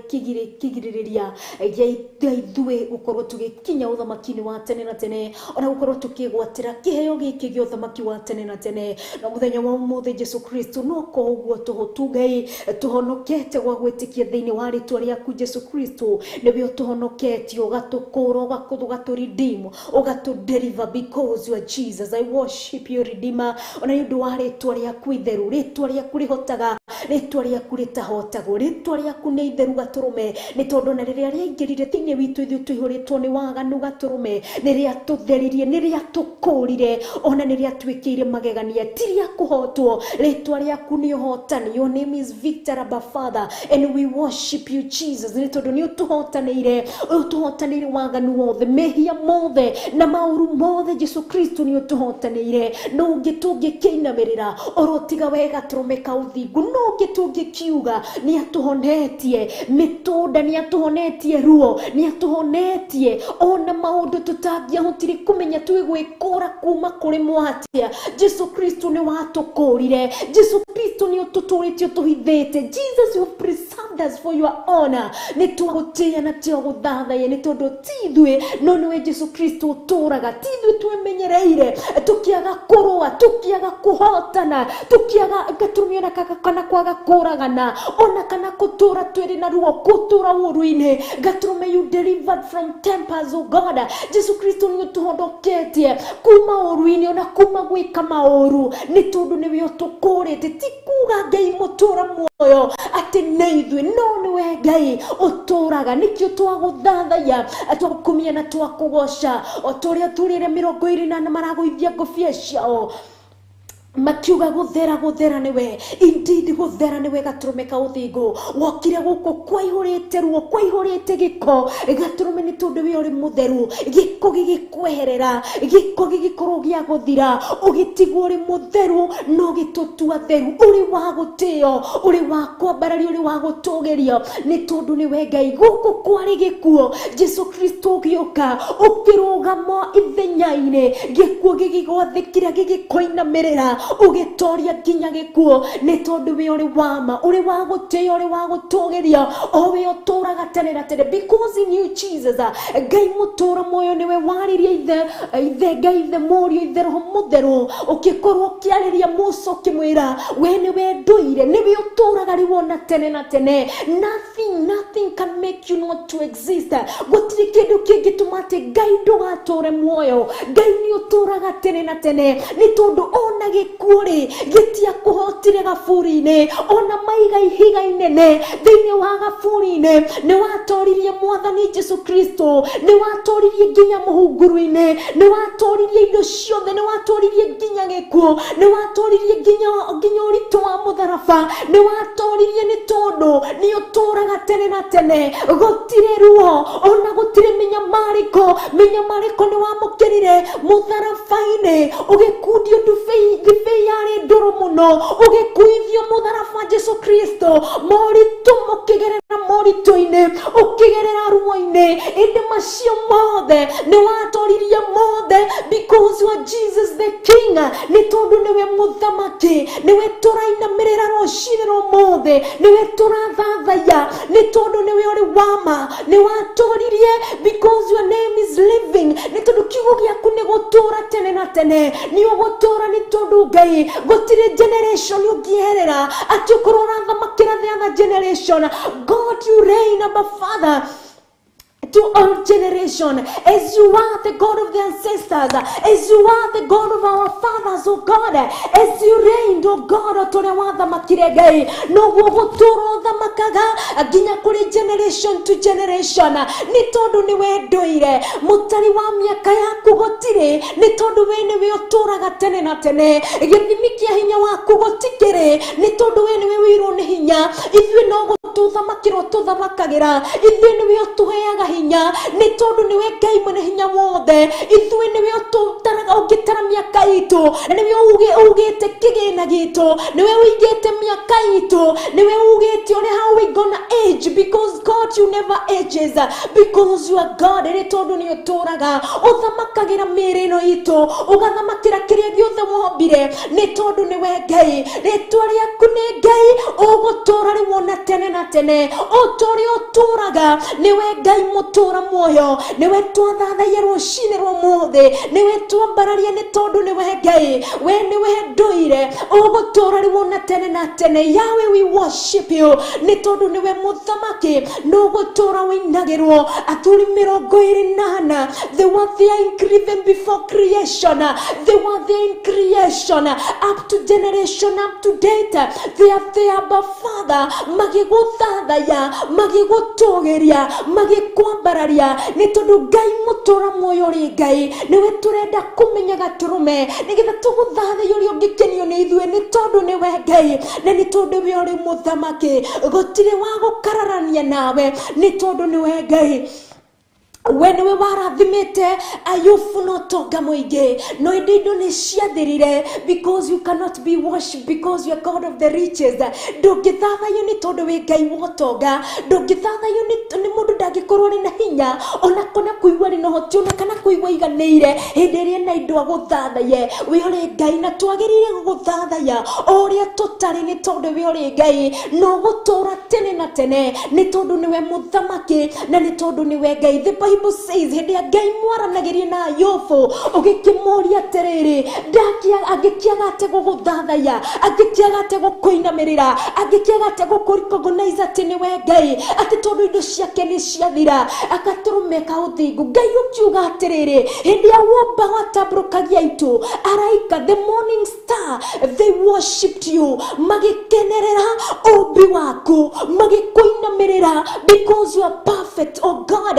kĩgirĩrĩria gĩa ithuĩ gũkorwo tũgĩkinya ũthamaki-inĩ wa tene na tene ona gũkorwo tũkĩgwatĩra kĩheo gĩkĩ gĩa ũthamaki wa tene na tene na mũthenya wa ũmũthĩ Jesu Kristo no ko ũguo tũhũtu Ngai tũhonokete gwa gwĩtĩkia thĩinĩ wa rĩtwa rĩaku Jesu Kristo nĩwe ũtũhonoketie ũgatũkũra ũgatũredeem ũgatũdeliver because you are Jesus I worship you Redeemer ona nĩ ũndũ wa rĩtwa rĩaku itheru rĩtwa rĩaku rĩhotaga rĩtwa rĩaku rĩtahotagwo rĩtwa rĩaku nĩ itheru gatũrũme nĩ tondũ na rĩrĩa rĩaingĩrire thĩinĩ witũ ithuĩ tũihũrĩtwo nĩ waganu gatũrũme nĩ rĩatũtheririe nĩ rĩatũkũrire ona nĩ rĩatuĩkĩire magegania ti rĩa kũhotwo rĩtwa rĩaku nĩ ũhotani your name is Victor Abba Father and we worship you Jesus nĩ tondũ nĩ ũtũhotanĩire waganu wothe mehia mothe na maũru mothe Jesu Kristo nĩ ũtũhotanĩire no ũngĩ tũngĩkĩinamĩrĩra oro tiga wega tũrũmĩka ũthingu no ũngĩ tũngĩkiuga nĩ atũhonetie mĩtũnda nĩ atũhonetie ruo nĩ atũhonetie ona maũndũ tũtangĩahotire kũmenya twĩgwĩkũra kuma kũrĩ mwatia Jesu Kristo nĩ watũkũrire Jesu Kristo nĩ ũtũtũrĩtio tũhithĩte Jesus you preserved us for your honor nĩ twagũtĩĩa na twagũthathaiya nĩ tondũ ti ithuĩ no nĩwe Jesu Kristo ũtũraga ti ithuĩ twĩmenyereire tũkĩaga kũrũa tũkĩaga kũhotana tũkĩaga gaturumĩona kana kwaga kũragana ona kana gũtũra twĩrĩ na ruo gũtũra ũru-inĩ gaturume you delivered from tempers oh God Jesu Kristo nĩ ũtũhonoketie kuma ũru-inĩ ona kuma gwĩka maũru nĩ tondũ nĩwe ũtũkũrĩte ti kuga Ngai mũtũra muoyo atĩ nĩ ithuĩ no nĩwe Ngai ũtũraga nĩkĩo twagũthathaiya twagũkumia na twakũgoca o tũrĩa tũrĩre 24 maragũithia ngũbia ciao makiuga guthera niwe indeed guthera niwe gaturume ka uthingu wokire guko kwaihurite ruo kwaihurite giko gaturume ni tondu we uri mutheru giko gigikweherera giko gigikorwo gia guthira ugitigwo uri mutheru no gitutua theru uri wa gutio uri wa kwambarario uri wa gutugerio ni tondu niwe Ngai guko kwari gikuo Jesu Kristo gioka ukirugama ithenya-ini gikuo gigigwathikira gigikoinamirira ugitoria nginya gikuo ni tondu we uri wama uri wa gutio uri wa gutugeria o we uturaga tene na tene because in you Jesus Ngai mutura moyo niwe waririe ithe Ngai ithe morio ithe roho mutheru ukikorwo kiariria muso kimwira we niwe nduire niwe uturaga riwona tene na tene nothing can make you not to exist gutiri kindu kingituma ati Ngai ndugature muoyo Ngai ni uturaga tene na tene ni tondu ona gikuuri gitia kuhotire gaburi-ini ona maiga ihiga inene thiini wa gaburi-ini ni watoririe mwathani Jesu Kristo ni watoririe nginya muhunguru-ini ni watoririe indo ciothe ni watoririe nginya gikuo ni watoririe nginya uritu wa mutharaba ni watoririe ni tondu ni uturaga tene na tene gutire ruo ona gutire minyamariko ni wamukirire mutharaba-ini ugikundio ndubei yari nduru muno ugikuithio mutharaba Jesu Kristo moritu mukigerera moritu-ini ukigerera ruo-ini indi macio mothe ni watoririe mothe because you are Jesus the King ni tondu niwe muthamaki niwe turainamirira rucini rumothe niwe turathathaiya ni tondu niwe uri wama ni watoririe because your name is living ni tondu kiugo giaku ni gutura tene na tene ni ugutura ni tondu Ngai gutire generation ungieherera ati ukorwo urathamakira the other generation God you reign Abba Father to all generation, as you are the God of the ancestors, as you are the God of our fathers, oh God, as you reigned, oh God, otore watha makiregai, no guturo tha makaga, ginya kuri generation to generation, ni tondu ni wendoire, mutari wa miaka yaku gotire, ni tondu we ni we oturaga tene na tene, githimi kia hinya waku gotikire, ni tondu we ni we wiro ni hinya, ithui no gututha makiro tutha makagira, ithui ni we otuheaga hinya, ni tondu ni we Ngai mwene hinya wothe, ithui ni we otutaraga ugitara miaka itu, ni we ugite kigina gitu, ni we ugite miaka itu, ni we ugite ore how we gonna age, because God you never ages, because you are God, ni tondu ni oturaga uthamakagira mirino itu, ugathamakira kiria giothe wombire, ni tondu ni we Ngai, ritwa riaku ni Ngai, ugutura riwona tene na tene, utori oturaga, ni we Ngai mutura muoyo, ni we twathathaia rucini rwa mothe, ni we twambararia ni tondu ni we Ngai, we ni we ndoire, ugutura riwona tene na tene. Yahweh, we worship you, ni tondu ni we muthamaki, no gutura winagirwo, aturi 28, they were there even before creation, they were there in creation, up to generation, up to date, they are there, but Father, magiguthathaya, magigutogeria, magikwambararia, ni tondu Ngai mutura moyo ri Ngai, ni we turenda kumenya gaturume, nigetha tuguthathaya uri ungikenio ni ithue, ni tondu ni we Ngai, na ni tondu we uri muthamaki, gutire wa gukararania nawe, ni tondu ni we Ngai. When we warathimite ayufu no toga muige no indo ni ciathirire, because you cannot be worshipped, because you are God of the riches. Ndungithatha yo ni tondu we Ngai wotoga, ndungithatha yo ni mundu ndagikorwo ni na hinya ona kona kuigwa ni no hoti ona kana kuigwa iganire hindi ria na indo aguthathaye we uri Ngai, na twagirire guguthathaya oria tutari, ni tondu we uri Ngai, no gutura tene na tene, ni tondu ni we muthamaki, na ni tondu ni we Ngai. The Bible says hindi ya Ngai mwaranagirie na Ayubu ugikimuria atiriri, ndakia agikiaga ate guguthathaya, agikiaga ate gukuinamirira, agikiaga ate gukuricognize ati ni we Ngai, ati tondu indo ciake ni ciathira, akaturumeka uthingu. Ngai ukiuga atiriri, hindi ya womba watabrukagia itu araika, the morning star, they worshipped you, magikenerera ubi waku, magikuinamirira, because you are perfect, oh God.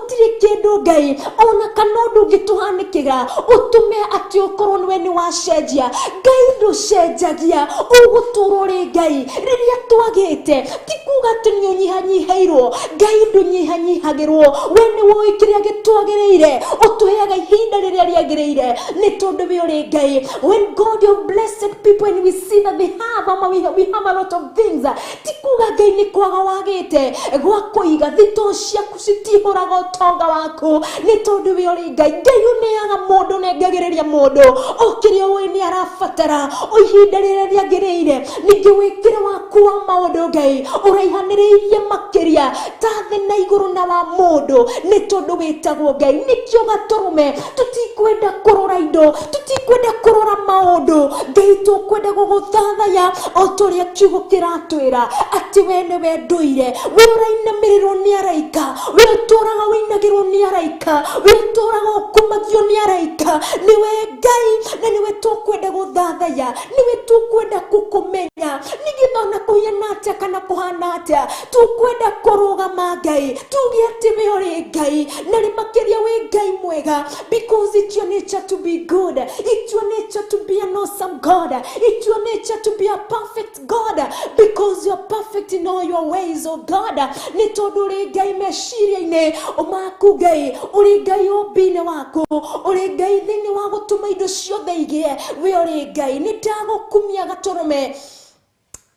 Gutire kindu Ngai ona kanondu gituhanikiga utume ati ukorwo niwe ni wacenjia. Ngai nducenjagia, uguturo ri Ngai riria twagite, tikuga ati ni unyihanyiheirwo. Ngai ndunyihanyihagirwo, we ni woi kiria gitwagireire, utuheaga ihinda riria riagirire, ni tondu we uri Ngai. When God you blessed people and we see that they have, we have a lot of things, tikuga Ngai ni kwaga wagite gwa kuiga thito ciaku citihuraga utonga waku, ni tondu we uri Ngai. Ngai uneaga mundu nengagiriria mundu ukiria we ni arabatara ihinda riria riagirire, ningi wikire waku wa maundu Ngai uraihaniriirie makiria ta thi na iguru na wa mundu, ni tondu witagwo Ngai. Nikio gaturume tutikwenda kurora indo, tutikwenda kurora maundu Ngai, tukwenda guguthathaya otoria kiugo kiratwira ati we ni we nduire, we urainamirirwo ni araika, we uturaga winagirwo ni araika, we uturaga ukumagio ni araika, ni we Ngai, na ni we tukwenda guthathaya, ni we tukwenda kukumenya, nigithona kuhiana atia kana kuhana atia, tukwenda kurugama Ngai, tuge ati we uri Ngai, na ni makiria we Ngai mwega, because it's your nature to be good, it's your nature to be an awesome God, it's your nature to be a perfect God, because you're perfect in all your ways, oh God. Ni tondu uri Ngai meciria-ini maku Ngai, uri Ngai ubine waku, uri Ngai thini wa gutuma indo ciothe igie, we uri Ngai. Ni ndagukumia gaturume,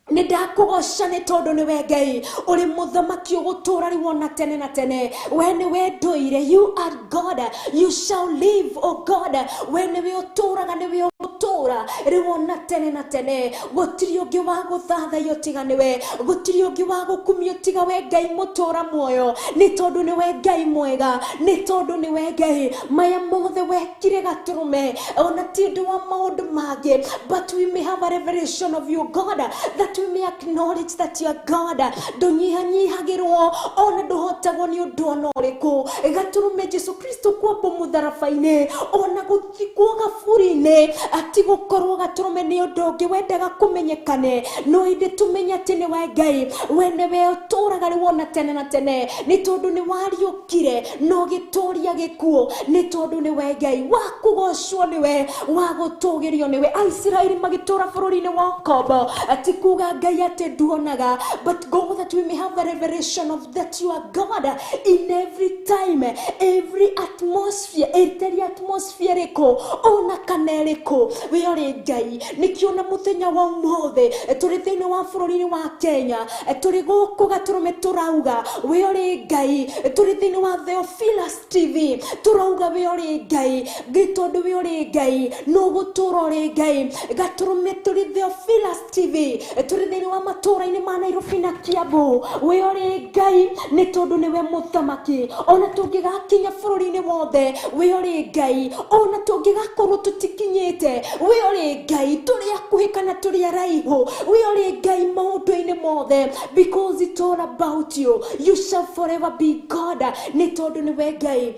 ni ndakugoca ni tondu ni we Ngai, uri muthamaki ugutura riwona tene na tene, we ni we nduire, you are God, you shall live, oh God, we ni we uturaga, ni we gutura riwona tene na tene gutiri ungi wa guthathayo tiga niwe gutiri ungi wa gukumio tiga we Ngai mutura muoyo ni tondu niwe Ngai mwega ni tondu niwe Ngai maya mothe wekire gaturume ona tindu wa maundu mage but we may have a revelation of you God that we may acknowledge that you are God ndũnyihanyihagĩrwo ona ndũhotagwo nĩ ũndũ ona ũrĩkũ gaturume Jesu Kristo kwamba mũtharabainĩ ona gũthikwo gaburi-inĩ ati gũkorwo gaturume nĩ ũndũ ũngĩ wendaga kũmenyekane no ĩndĩ tũmenye atĩ nĩwe Ngai we nĩwe ũtũraga rĩwona tene na tene nĩ tondũ nĩ wariũkire no gĩtũria gĩkuũ nĩ tondũ nĩwe Ngai wa kũgocwo nĩwe wa gũtũgĩrio nĩwe Isiraeli magĩtũra bũrũri-inĩ wa Kobo ati kuga Ngai atĩ nduonaga but God that we may have a revelation of that you are God in every time every atmosphere every atmosphere ko ona kanereko we are Ngai nikiona muthenya wa mothe turi thĩinĩ wa bũrũri wa Kenya turi gũkũ gaturume turauga we are Ngai turi thĩinĩ wa Theophilus TV turauga we are Ngai gĩtondũ we are Ngai no gũtũra ore Ngai gaturume turi Theophilus TV turi thĩinĩ wa matũra-inĩ ma Nairobi na Kiambu we are Ngai nĩ tondũ nĩwe mũthamaki ona tũngĩgakinya bũrũri-inĩ wothe we are Ngai ona tũngĩgakorwo tũtikinyĩte we are Ngai tũrĩ hakuhĩ kana tũrĩ araihu we are Ngai maũndũ-inĩ mothe because it's all about you you shall forever be God nĩ tondũ nĩwe Ngai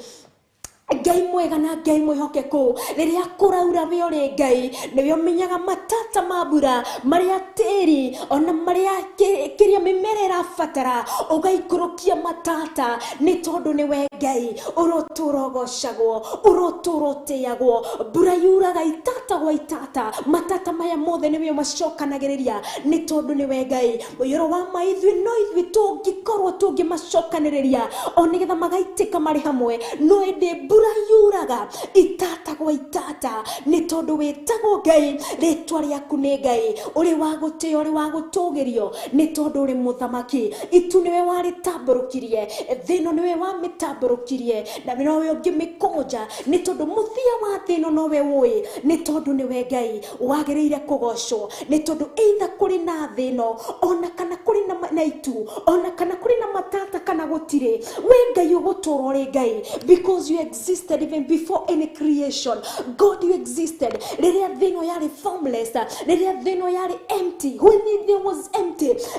Ngai mwega na Ngai mwĩhokeku rĩrĩa kũraura we are Ngai nĩwe ũmenyaga matata ma mbura marĩa tĩri ona marĩa kĩrĩa mĩmera ĩrabatara ũgaikũrũkia matata nĩ tondũ nĩwe Ngai ũrotũra ũgocagwo ũrotũra ũtĩagwo mbura yuraga itata gwa itata matata maya mothe nĩwe macokanagĩrĩria nĩ tondũ nĩwe Ngai mũiyũro wa maithuĩ no ithuĩ tũngĩkorwo tũngĩmacokanĩrĩria o nĩgetha magaitĩka marĩ hamwe no ĩndĩ mbura yuraga itata gwa itata nĩ tondũ wĩtagwo Ngai rĩtwa rĩaku nĩ Ngai ũrĩ wa gũtĩo ũrĩ wa gũtũgĩrio nĩ tondũ ũrĩ mũthamaki itu nĩwe warĩtambũrũkirie thĩ ĩno nĩwe wamĩtambũrũkirie na nowe ũngĩmĩkũnja nĩ tondũ mũthia wa thĩ ĩno nowe ũĩ nĩ tondũ nĩwe Ngai wagĩrĩire kũgocwo nĩ tondũ either kũrĩ na thĩ ĩno ona kana kũrĩ na itu ona kana kũrĩ na matata kana gũtirĩ we Ngai ũgũtũra ũrĩ Ngai because you existed even before any creation God you existed rĩrĩa thĩ ĩno yarĩ formless rĩrĩa thĩ ĩno yarĩ empty when there was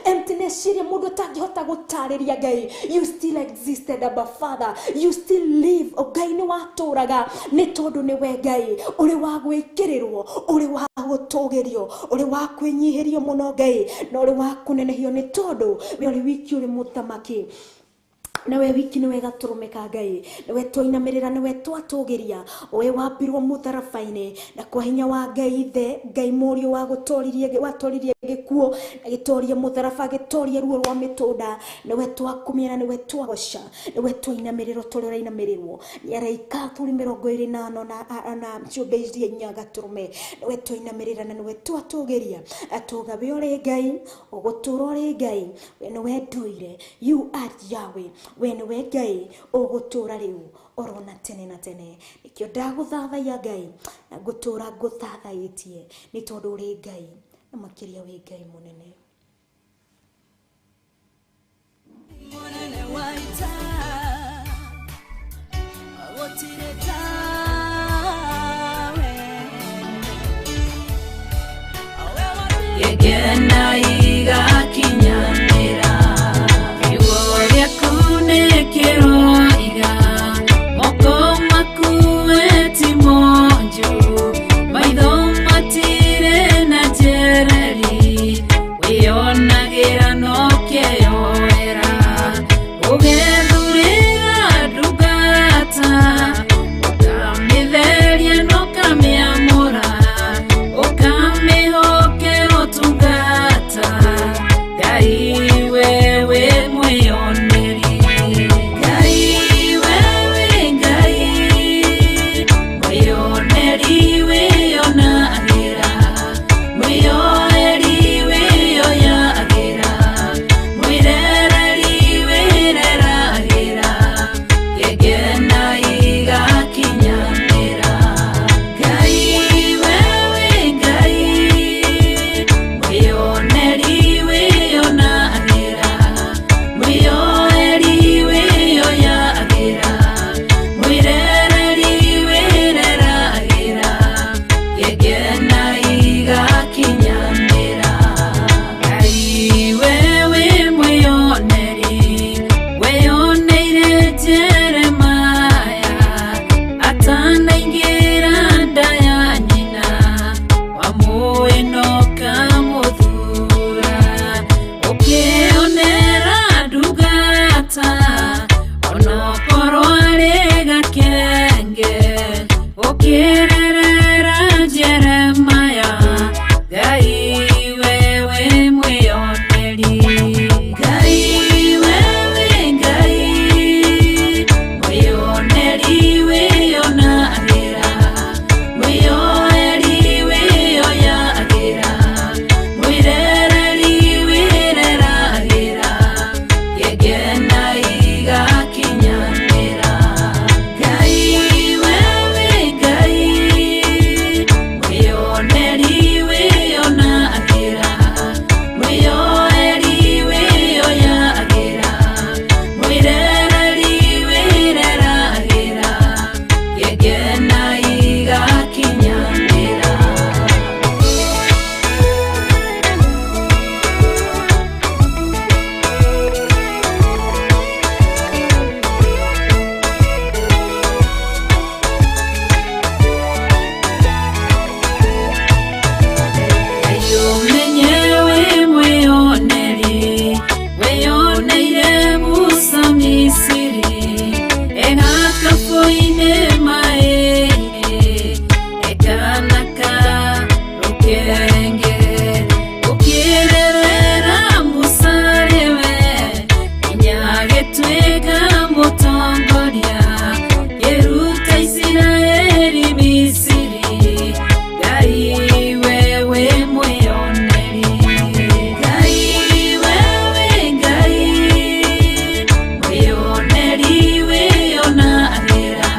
emptiness ĩrĩa mũndũ atangĩhota gũtarĩria Ngai you still existed Abba Father you still live Ngai nĩ watũraga nĩ tondũ nĩwe Ngai ũrĩ wa gwĩkĩrĩrwo ũrĩ wa gũtũgĩrio ũrĩ wa kwĩnyihĩrio mũno Ngai na ũrĩ wa kũnenehio nĩ tondũ we ũrĩ wiki ũrĩ mũthamaki nawe wiki niwe gaturumeka Ngai niwe twainamirira niwe twatũgĩria we wambirwo mũtharabainĩ na kwa hinya wa Ngai the Ngai mũriũ wa gũtoririe gĩkuũ na gĩtorie mũtharaba gĩtorie ruo rwa mĩtũnda niwe twakumia na niwe twagoca niwe twainamirĩrwo tũrĩ ũrainamirĩrwo nĩ araika tũrĩ 24 na ciũmbe iria 4 gaturume niwe twainamirĩra na niwe twatũgĩria atuga we ũrĩ Ngai ũgũtũra ũrĩ Ngai we niwe ndũire you are Yahweh we niwe Ngai ũgũtũra rĩu orona tene na tene nikio ndagũthathaiya Ngai na ngũtũra ngũthathaitie nĩ tondũ ũrĩ Ngai na makĩria wĩ Ngai mũnene Monene waita Awotire tawe Yegena igakinyanĩra Iworia kunekero iga Moko makueti monju Maitho matire na jereri agĩtuĩka mũtongoria kĩruta Isiraeli Misiri. Ngai wewe mwĩyoneri, Ngai wewe Ngai mwĩyoneri wĩyonagĩra,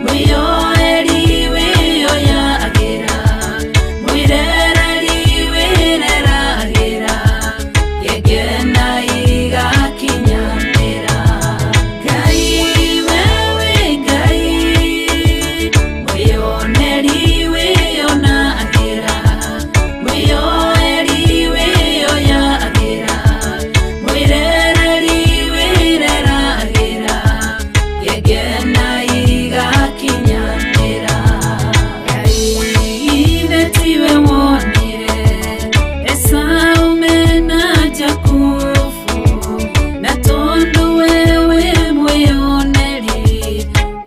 mwĩyoeri wĩyoyagĩra, mwĩrereri wĩreragĩra, gĩkena igakinyanĩra. Ngai wewe Ngai mwĩyoneri wĩyonagĩra, mwĩyoeri wĩyoyagĩra, mwĩrereri wĩreragĩra, gĩkena igakinyanĩra. Ngai ithe tiwe wonire Esau mena Jakubu, na tondũ wewe mwĩyoneri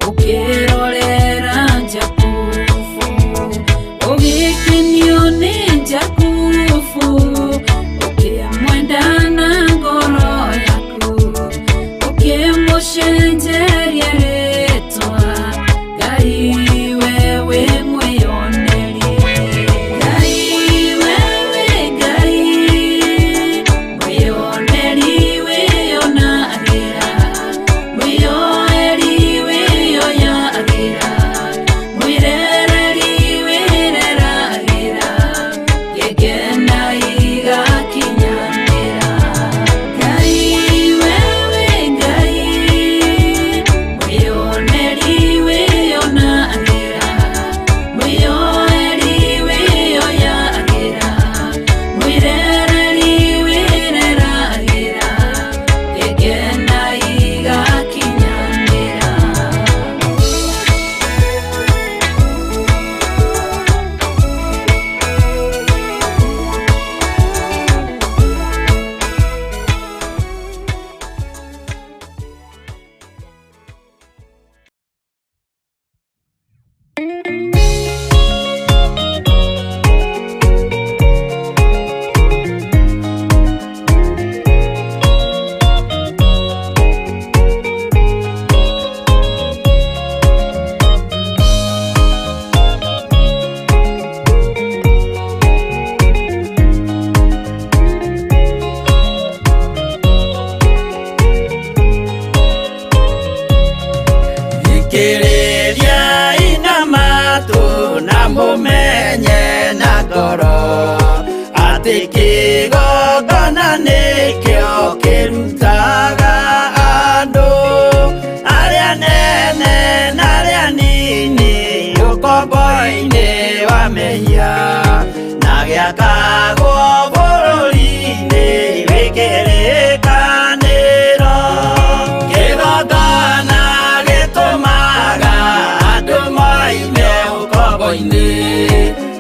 ũkĩrorera Jakubu, ũgĩkenio nĩ Jakubu, ũkĩmwenda na ngoro yaku, ũkĩmũcenjeria rĩtwa. Ngai wewe mwĩyoneri, Ngai wewe Ngai mwĩyoneri wĩyonagĩra, mwĩyoeri wĩyoyagĩra, mwĩrereri wĩreragĩra, gĩkena igakinyanĩra. Ngai wewe Ngai mwĩyoneri wĩyonagĩra, mwĩyoeri wĩyoyagĩra, mwĩrereri wĩreragĩra, gĩkena igakinyanĩra. Thikĩrĩria inamatu na mũmenye na ngoro atĩ kĩgongona nĩkĩo kĩrutaga andũ arĩa nene na arĩa nini ũkombo-inĩ wa mehia, na gĩakagwo bũrũri-inĩ wĩkĩrĩkanĩro. Kĩgongona gĩtũmaga andũ moime ũkombo-inĩ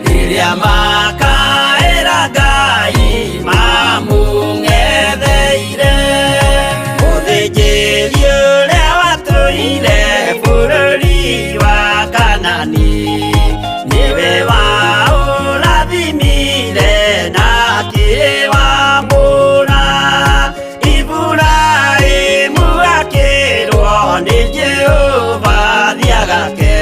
rĩrĩa makaĩra Ngai mamũng'etheire. Mũthĩnjĩri ũrĩa watũire bũrũri wa Kanani nĩwe waũrathimire na akĩwamũra. Iburahĩmu akĩrwo nĩ Jehova thiagake,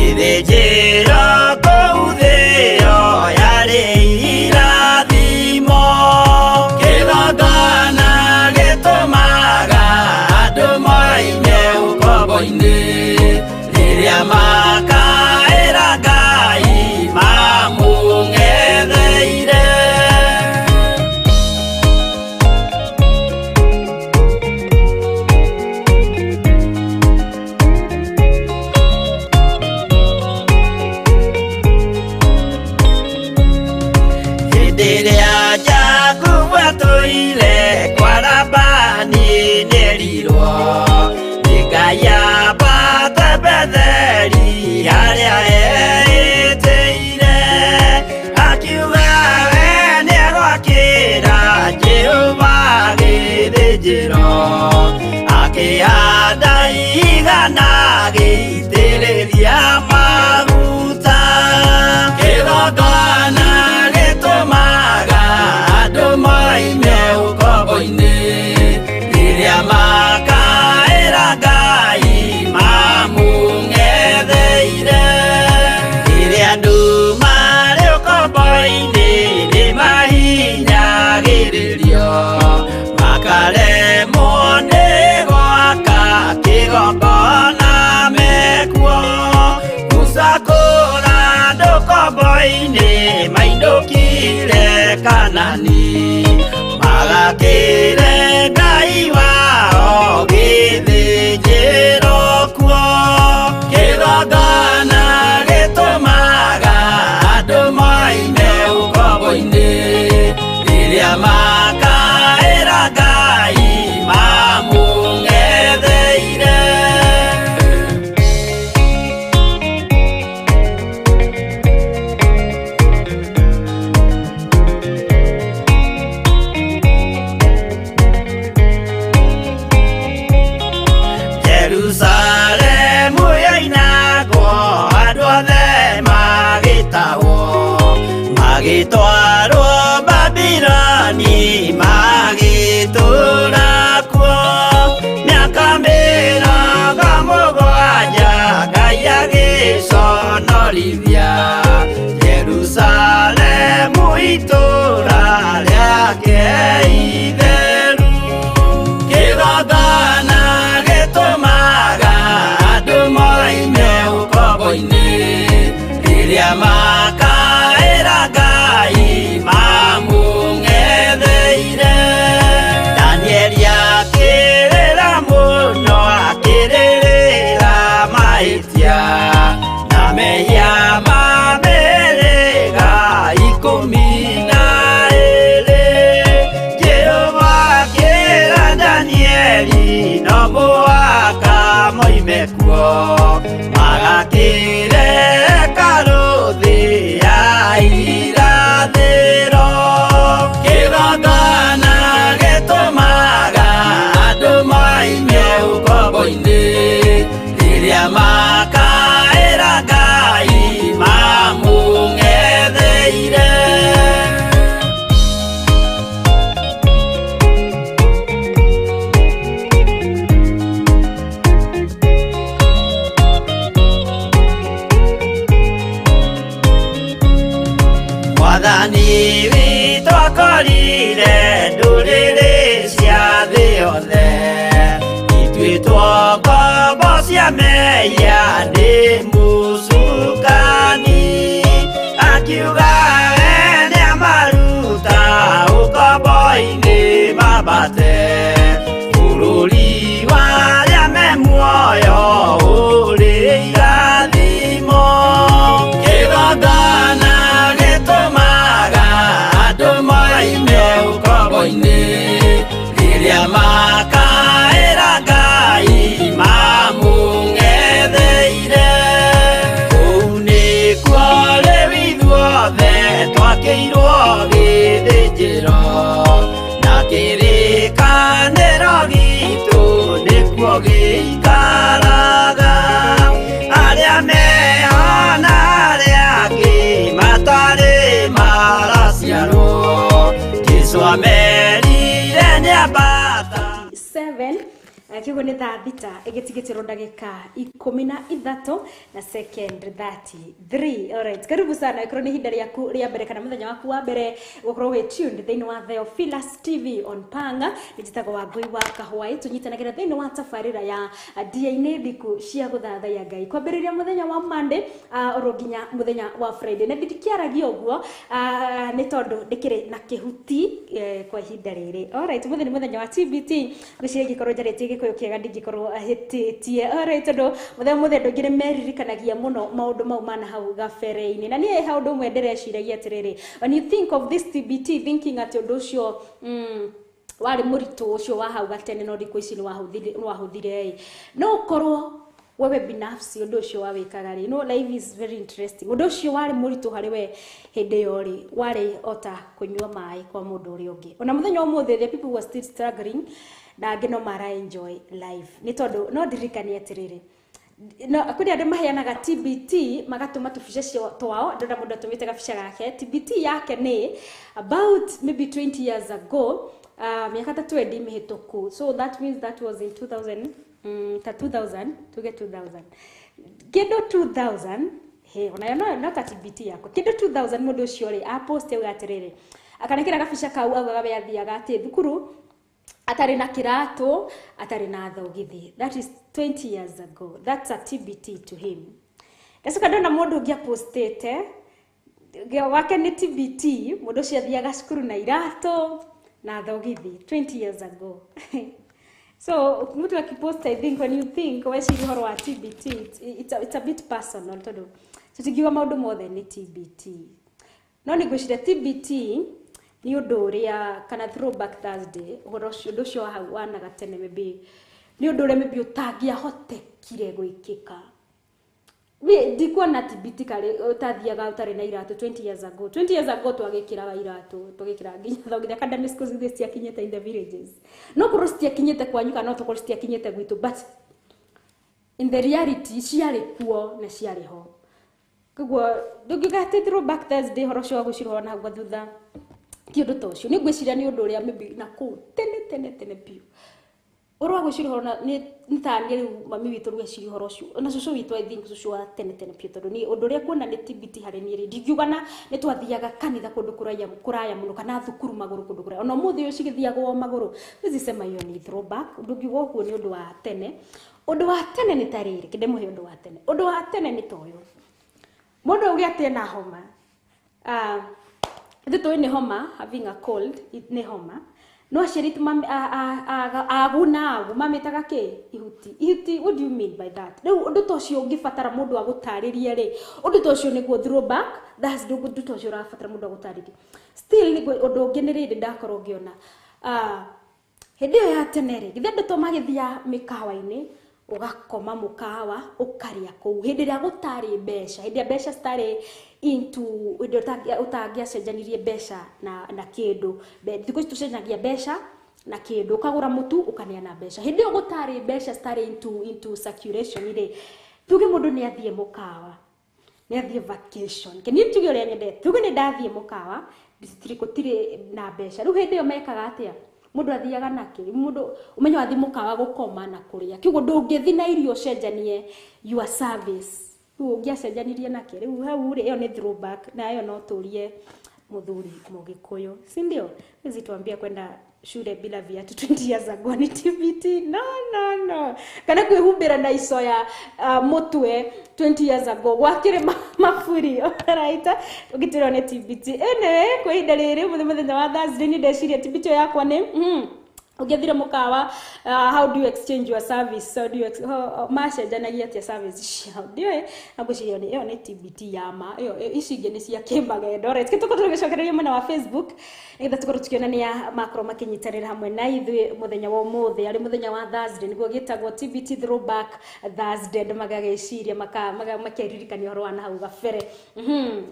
ithĩnjĩro kũu thĩ ĩyo yarĩ irathimo. Kĩgongona gĩtũmaga andũ moime ũkombo-inĩ rĩrĩa makaĩra Ngai mamũng'etheire. Hĩndĩ ĩrĩa Jakubu atũire kwa Labani nĩerirwo nĩ Ngai ambate Betheli harĩa eĩtĩire, akiuga we nĩegwakĩra Jehova gĩthĩnjĩro, akĩhanda igana gĩitĩrĩria maguta. Kĩgongona gĩtũmaga andũ moime ũkombo-inĩ rĩrĩa Kanani magakire Ngai wao githĩnjĩro kuo kĩgongona gĩtũmaga andũ moime ũkombo-inĩ rĩrĩa makaĩra Ngai mamũng'etheire. Jerusalemu yainagwo andũ othe magĩtahwo magĩtwarwo Babironi magĩtũũra kuo mĩaka mĩrongo mũgwanja Ngai agĩconorithia Jerusalemu itũũra rĩake itheru kĩgongona gĩtũmaga andũ moime ũkombo-inĩ rĩrĩa makaĩra Ngai mamũng'etheire. Danieli akĩrĩra mũno akĩrĩrĩra mahĩtia na mehia ma mĩhĩrĩga 12. Jehova akĩra Danieli no mũhaka moime kuo magakĩre hekarũ thĩ ya irathĩro kĩgongona gĩtũmaga andũ moime ũkombo-inĩ rĩrĩa makaĩra Ngai mamũng'etheire. Mwathani witũ akorire ndũrĩrĩ cia thĩ yothe ituĩtwo ngombo cia mehia nĩ mũcukani akiuga we nĩamaruta ũkombo-inĩ mambate bũrũri warĩa me muoyo ũrĩ irathimo kĩgongona gĩtũmaga andũ moime ũkombo-inĩ rĩrĩa makaĩra Ngai mamũng'etheire. Kũu nĩkuo rĩu ithuothe twakĩirwo gĩthĩnjĩro na kĩrĩkanĩro gitũ nĩkuo gĩikaraga arĩa meho na arĩa angĩ matarĩ maraciarwo Jesũ amerire nĩambata 7 kiugo nĩ thaa thita ĩgĩtigĩtĩrwo ndagĩka 13 na second 33. Alright, karibu sana ikorwo nĩ ihinda rĩaku rĩa mbere kana mũthenya waku wa mbere gũkorwo wĩ tuned thĩinĩ wa Theophilus TV on Panga. Nĩnjĩtagwo Wangui wa Kahũa, tũnyitanagĩra thĩinĩ wa tabarĩra ya dia-inĩ ndiku cia gũthathaiya Ngai kwambĩrĩria mũthenya wa Monday oro nginya mũthenya wa Friday. Na ndikĩaragia ũguo nĩ tondũ ndĩkĩrĩ na kĩhuti kwa ihinda rĩrĩ. Alright, mũthenya nĩ mũthenya wa TBT gũciria gĩkorwo njarĩtie gĩkũyũ kĩega ndingĩkorwo hĩtĩtie. Alright, tondũ mũthenya ndũngĩ nĩ meririkanagia mũno maũndũ mau mana hau gabere-inĩ na niĩ hau ũndũ ũmwe ndĩreciragia atĩrĩrĩ, when you think of this TBT thinking atĩ ũndũ ũcio warĩ mũritũ ũcio wa hau gatene no thikũ ici nĩ wahũthire no ũkorwo wewe binafsi ũndũ ũcio wawĩkaga rĩ, no life is very interesting. Ũndũ ũcio warĩ mũritũ harĩ we hĩndĩ ĩyo rĩ, warĩ ota kũnyua maĩ kwa mũndũ ũrĩa ũngĩ. Ona mũthenya ũmũthĩ the people were still struggling na angĩ no mara enjoy life nĩ tondũ no ndirikanie atĩrĩrĩ, no kũrĩ andũ maheanaga TBT magatũma tũbica twao, ndona mũndũ atũmĩte gabica gake. TBT yake nĩ about maybe 20 years ago, miaka ta 20 mĩhĩtũku, so that means that was in 2000 tuge 2000 kĩndũ 2000 he ona no ta TBT yako kĩndũ 2000 mũndũ ũcio rĩ apost auga atĩrĩrĩ, akanekĩra gabica kau augaga we athiaga atĩ thukuru atari na kirato atari na thogithi. That is 20 years ago. That's a TBT to him. Ndacoka ndona mũndũ ũngĩ apostete wake ni TBT mundu cia thiaga cukuru na irato na thogithi 20 years ago. So mtu akipost, I think when you think weci horo wa TBT, it's a bit personal todo. So tigiwa maundu mothe ni TBT. No ni gwicire TBT ni undu uria kana throwback Thursday horo cio hau anaga tene maybe ni undu uria maybe utangia hotekire gwikika. We dikuona TBT kale utathiaga utari na irato 20 years ago. 20 years ago twagikiraga irato, twagikira nginya thogithia academic schools these kinyete in the villages. No kurostia kinyete kwanyuka no tukorostia kinyete gwitu, but in the reality ciari kuo na ciari ho. Kugwo ndugigate throwback Thursday horo cio gucirwo na hau thutha. Kiundu tocio ni gwiciria ni undu uria maybe na ku tene piu. Oro guciri hona ni ntangeri mami witu rweciri horo cio na cucu witu I think cucu wa tene piu tondu ni undu uria kuona ni TBT hari ni ri ndiugana ni twathiaga kanitha kundu kuraya muno kana thukuru maguru kundu kuraya ona muthi ucio cigithiagwo maguru wizisema iyo ni throwback ndugigo kuo ni undu wa tene. Undu wa tene ni tariri kinde muhe undu wa tene. Undu wa tene ni toyo mundu uria tena homa thito ni homa, having a cold ni homa. No sherit mami aguna mametaga ke ihuti. What do you mean by that? Riu undu tocio ungifatara mundu agutaririe ri undu tocio ni go throwback. That's the undu tocio rafatara mundu agutaririe. Still ni undu ungenirire ndakoro ngiona hindi yo ya tene ri githe to magithia mikawa-ini ugakoma mukawa ukaria kou hindi ria gutari besha, hindi besha stare into utagia cenjanirie besha na kindu thiko tucenjagia besha na kindu ukagura mutu ukania na besha. Hindi yo gutari besha stare into circulation ire tuge mundu ni athie mukawa ni athie vacation keni tuge uri nyende tuge ni ndathie mukawa district na besha. Riu hindi yo mekaga atia mundu athiaga nake mundu umenyo athi mukawa gukoma na kuria kiugo ndungithi na irio cenjanie your service ungia cenjanirie nake. Riu hau ri iyo ni throwback na iyo no turie muthuri mugikuyu si ndio hizi tuambia kwenda shule bila viatu 20 years ago ni TBT. No kana kwihumbira na icoya mutwe 20 years ago wakire mafuri right ugitiro ni TBT ene kwa ihinda riri muthenya wa Thursday ni ndeciria TBT yakwa ni ugethire mukawa how do you exchange your service, how do you macenjanagia tia service how do you agucirio ni iyo ni TBT yama iyo icinge ni cia kimbagendo right kituko tugicokereria mwena wa Facebook either tukoro tukionania makro makinyitanira hamwe na ithu muthenya wa umuthi ari muthenya wa Thursday niguo gitagwo TBT throwback Thursday magageciria makiririkania horo wana hau gafere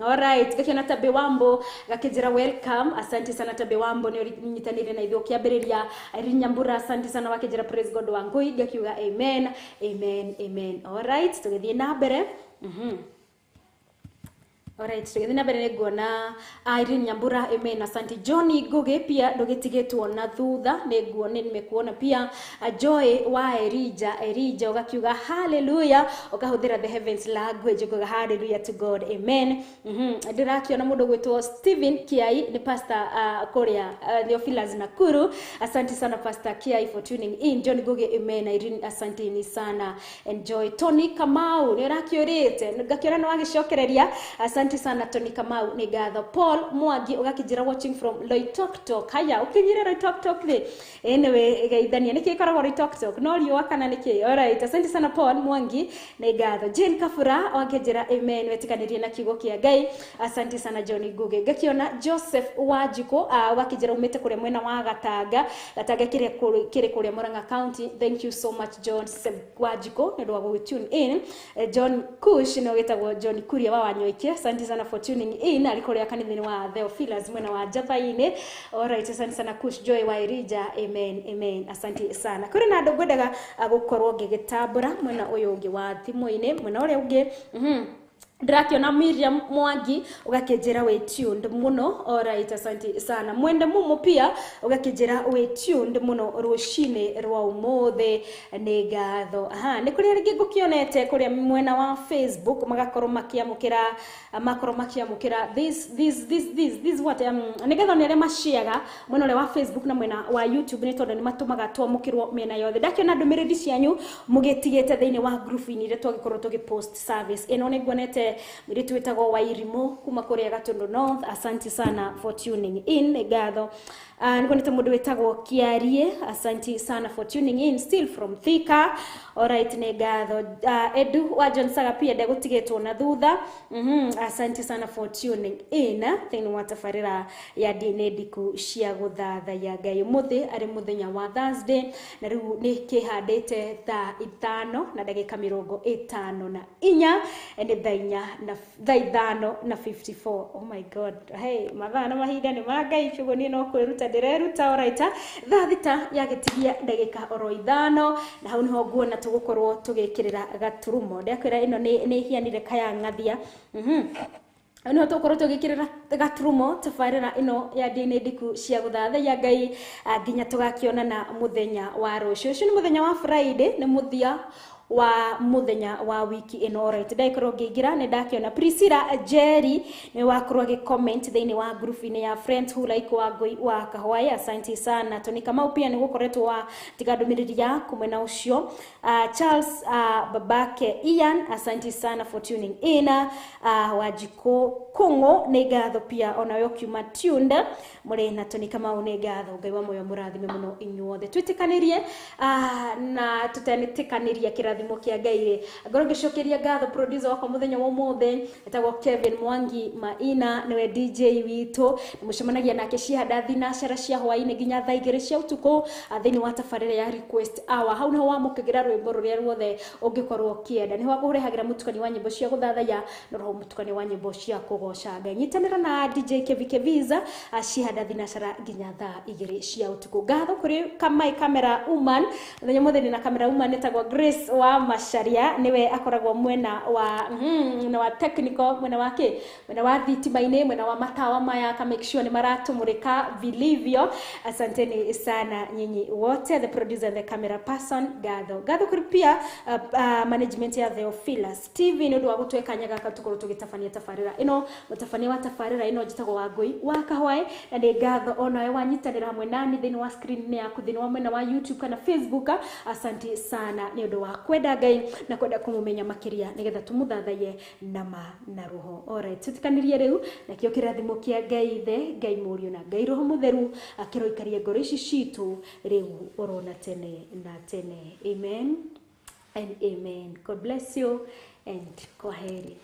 all right gakiona Tabe Wambo gakijira welcome asante sana Tabe Wambo ni nyitanire na ithu kiambiriria Rinyambura asante sana wakijira praise God wangui gakiuga amen all right tugithie na mbere Alright, tugithie na mbere nguona Irene Nyambura amen asante. Johnny Goge pia ndugitigetwo na thutha nimekuona pia Joy wa Erija ugakiuga hallelujah ukahuthira the heavens language ukaga hallelujah to God amen. Ndirakiona mundu gwitwo Steven Kiai ni pastor Korea Theophilus Nakuru asante sana pastor Kiai for tuning in. Johnny Goge amen Irene asante ni sana. Enjoy. Tony Kamau nirakiorite ngakiona no agicokereria asante sana Tony Kamau ni gatho. Paul Mwangi ugakijira watching from Loitoktok haya ukinyire Loitoktok the anyway gaithania niki ikoragwo Loitoktok no riwa kana niki alright asante sana Paul Mwangi ni gatho. Jane Kafura ugakijira amen wetikanirie na kigo kia Ngai asante sana Johnny Guge. Gakiona Joseph Wajiko ugakijira umete kure mwena wa Gatanga kire kure Murang'a County thank you so much Joseph Wajiko ni ndo tune in. John Kush no getagwo John Kuria wa Wanyoike asante sana for tuning in alikoria kanithini wa Theophilus mwena wa Javaine alright asante sana Kush Joy wa Erija amen asante sana. Kuri na andu gwendaga gukorwo ngigitambura mwena uyu ungi wa thimu-ini mwena uria ungi Drakiona Miriam Mwangi ugakejera we tuned muno alright asante sana. Mwende mumo pia ugakejera we tuned muno rushine rwa umothe ni gatho ni kuri ringi ngukionete kuri mwena wa Facebook magakorwo makiamukira this what ni gatho ni rema share mwena wa Facebook na mwena wa YouTube ni tondu ni matumaga twamukirwo mena yothe. Ndakiona ndumiriri cianyu mugetigete thiini wa group ini ire twagikorwo tugipost service ino ni ngonete wothe miritu wetagwo Wairimu kuma kuria Gatundu North. Asante sana for tuning in. Gatho nikonete mundu wetagwo Kiarie, asante sana for tuning in still from Thika. Alright, ne gatho Edu wa John Saga pia ndegutigetwo na thutha. Asante sana for tuning in. Thini watafarira ya dinediku cia guthatha ya Ngai muthi ari muthenya wa Thursday na riu ni kihandite thaa 5 na dakika 54 ende thaa 5 na 54. Oh my god, hey mathaa na mahinda ni ma Ngai chugo ni no kwiruta ndireruta. Alright, thaa 6 yagetigia dakika 5 na hau niho nguona tugukorwo tugikirira gaturumo ndakwira ino ni hianire kaya ngathia. Ano tukorwo tugikirira gaturumo tafarira ino ya dinediku cia guthatha ya Ngai nginya tugakiona na muthenya wa rucio. Ucio ni muthenya wa Friday, ni muthia wa muthenya wa wiki ino. Alright, ndaikorwo ngigira ni ndakiona Priscilla Jerry ni wakorwo ge comment thini wa group ine ya friends who like wa Ngui wa Kahwai. Asante sana. Toni kama pia ni gukoretwo wa tigadumiriria kumwena ucio. Charles babake Ian, asante sana for tuning in. Wajiko Kungo ni gatho pia onayo kuma tuned muri na Toni kama une gatho Ngai wa moyo murathime muno inyuothe twitikanirie na tutanitikaniriria kirathimo kia Ngai. Ngoro ngicokeria gatho producer wakwa muthenya wa mothe etagwo Kevin Mwangi Maina, niwe DJ witu, mucemanagia nake ciahanda thinacara cia hwaini nginya thaa 2 cia utuku thini wa tafarira ya request hour. Hau niho wamukigira rwimbo ruria ruothe ungikorwo kienda, niho wakurehagira mutukani wa nyimbo cia guthathaya na roho mutukani wa nyimbo cia kugoca Ngai. Nyitanira na DJ Keviza ciahanda thinacara nginya thaa 2 cia utuku. Gatho kuri kamera woman thenya mutheni na kamera woman etagwo Grace wa Macharia, niwe akoragwo mwena wa na wa technical, mwena wake mwena wa thitimaine, mwena wa matawa maya ka make sure ni maratumurika vilivyo. Asanteni sana nyinyi wote, the producer and the camera person. Gatho kuri pia management ya Theophilus TV ni ndu wa gutweka nyaga katukuru tugitafania tafarira ino mutafania wa tafarira ino jitagwo wa Ngui wa Kahwai. Na ni gatho onawe wanyitanira hamwe nani thini wa screen ni yaku thini wa mwena wa YouTube kana Facebook. Asante sana ni ndu wa kwenda Ngai na kwenda kumumenya makiria nigetha tumuthathaye nama na roho. Alright, tutikanirie riu na kio kirathimo kia Ngai the Ngai Murio na Ngai Roho Mutheru akiroikaria ngoro ici citu riu orona tene na tene. Amen and amen. God bless you and kwaheri.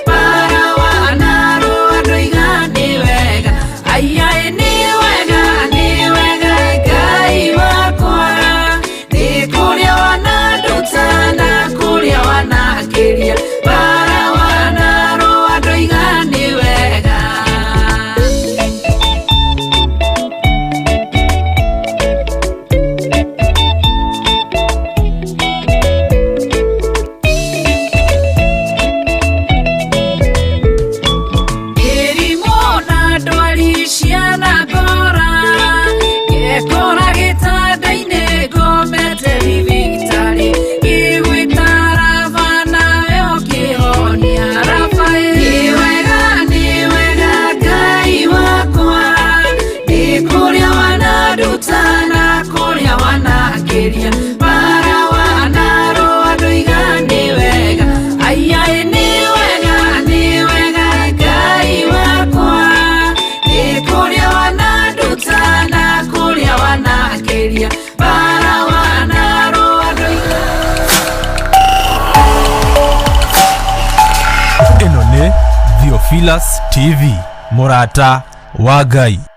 Para wana ro andoigane Theophilus TV, Murata wa Ngai.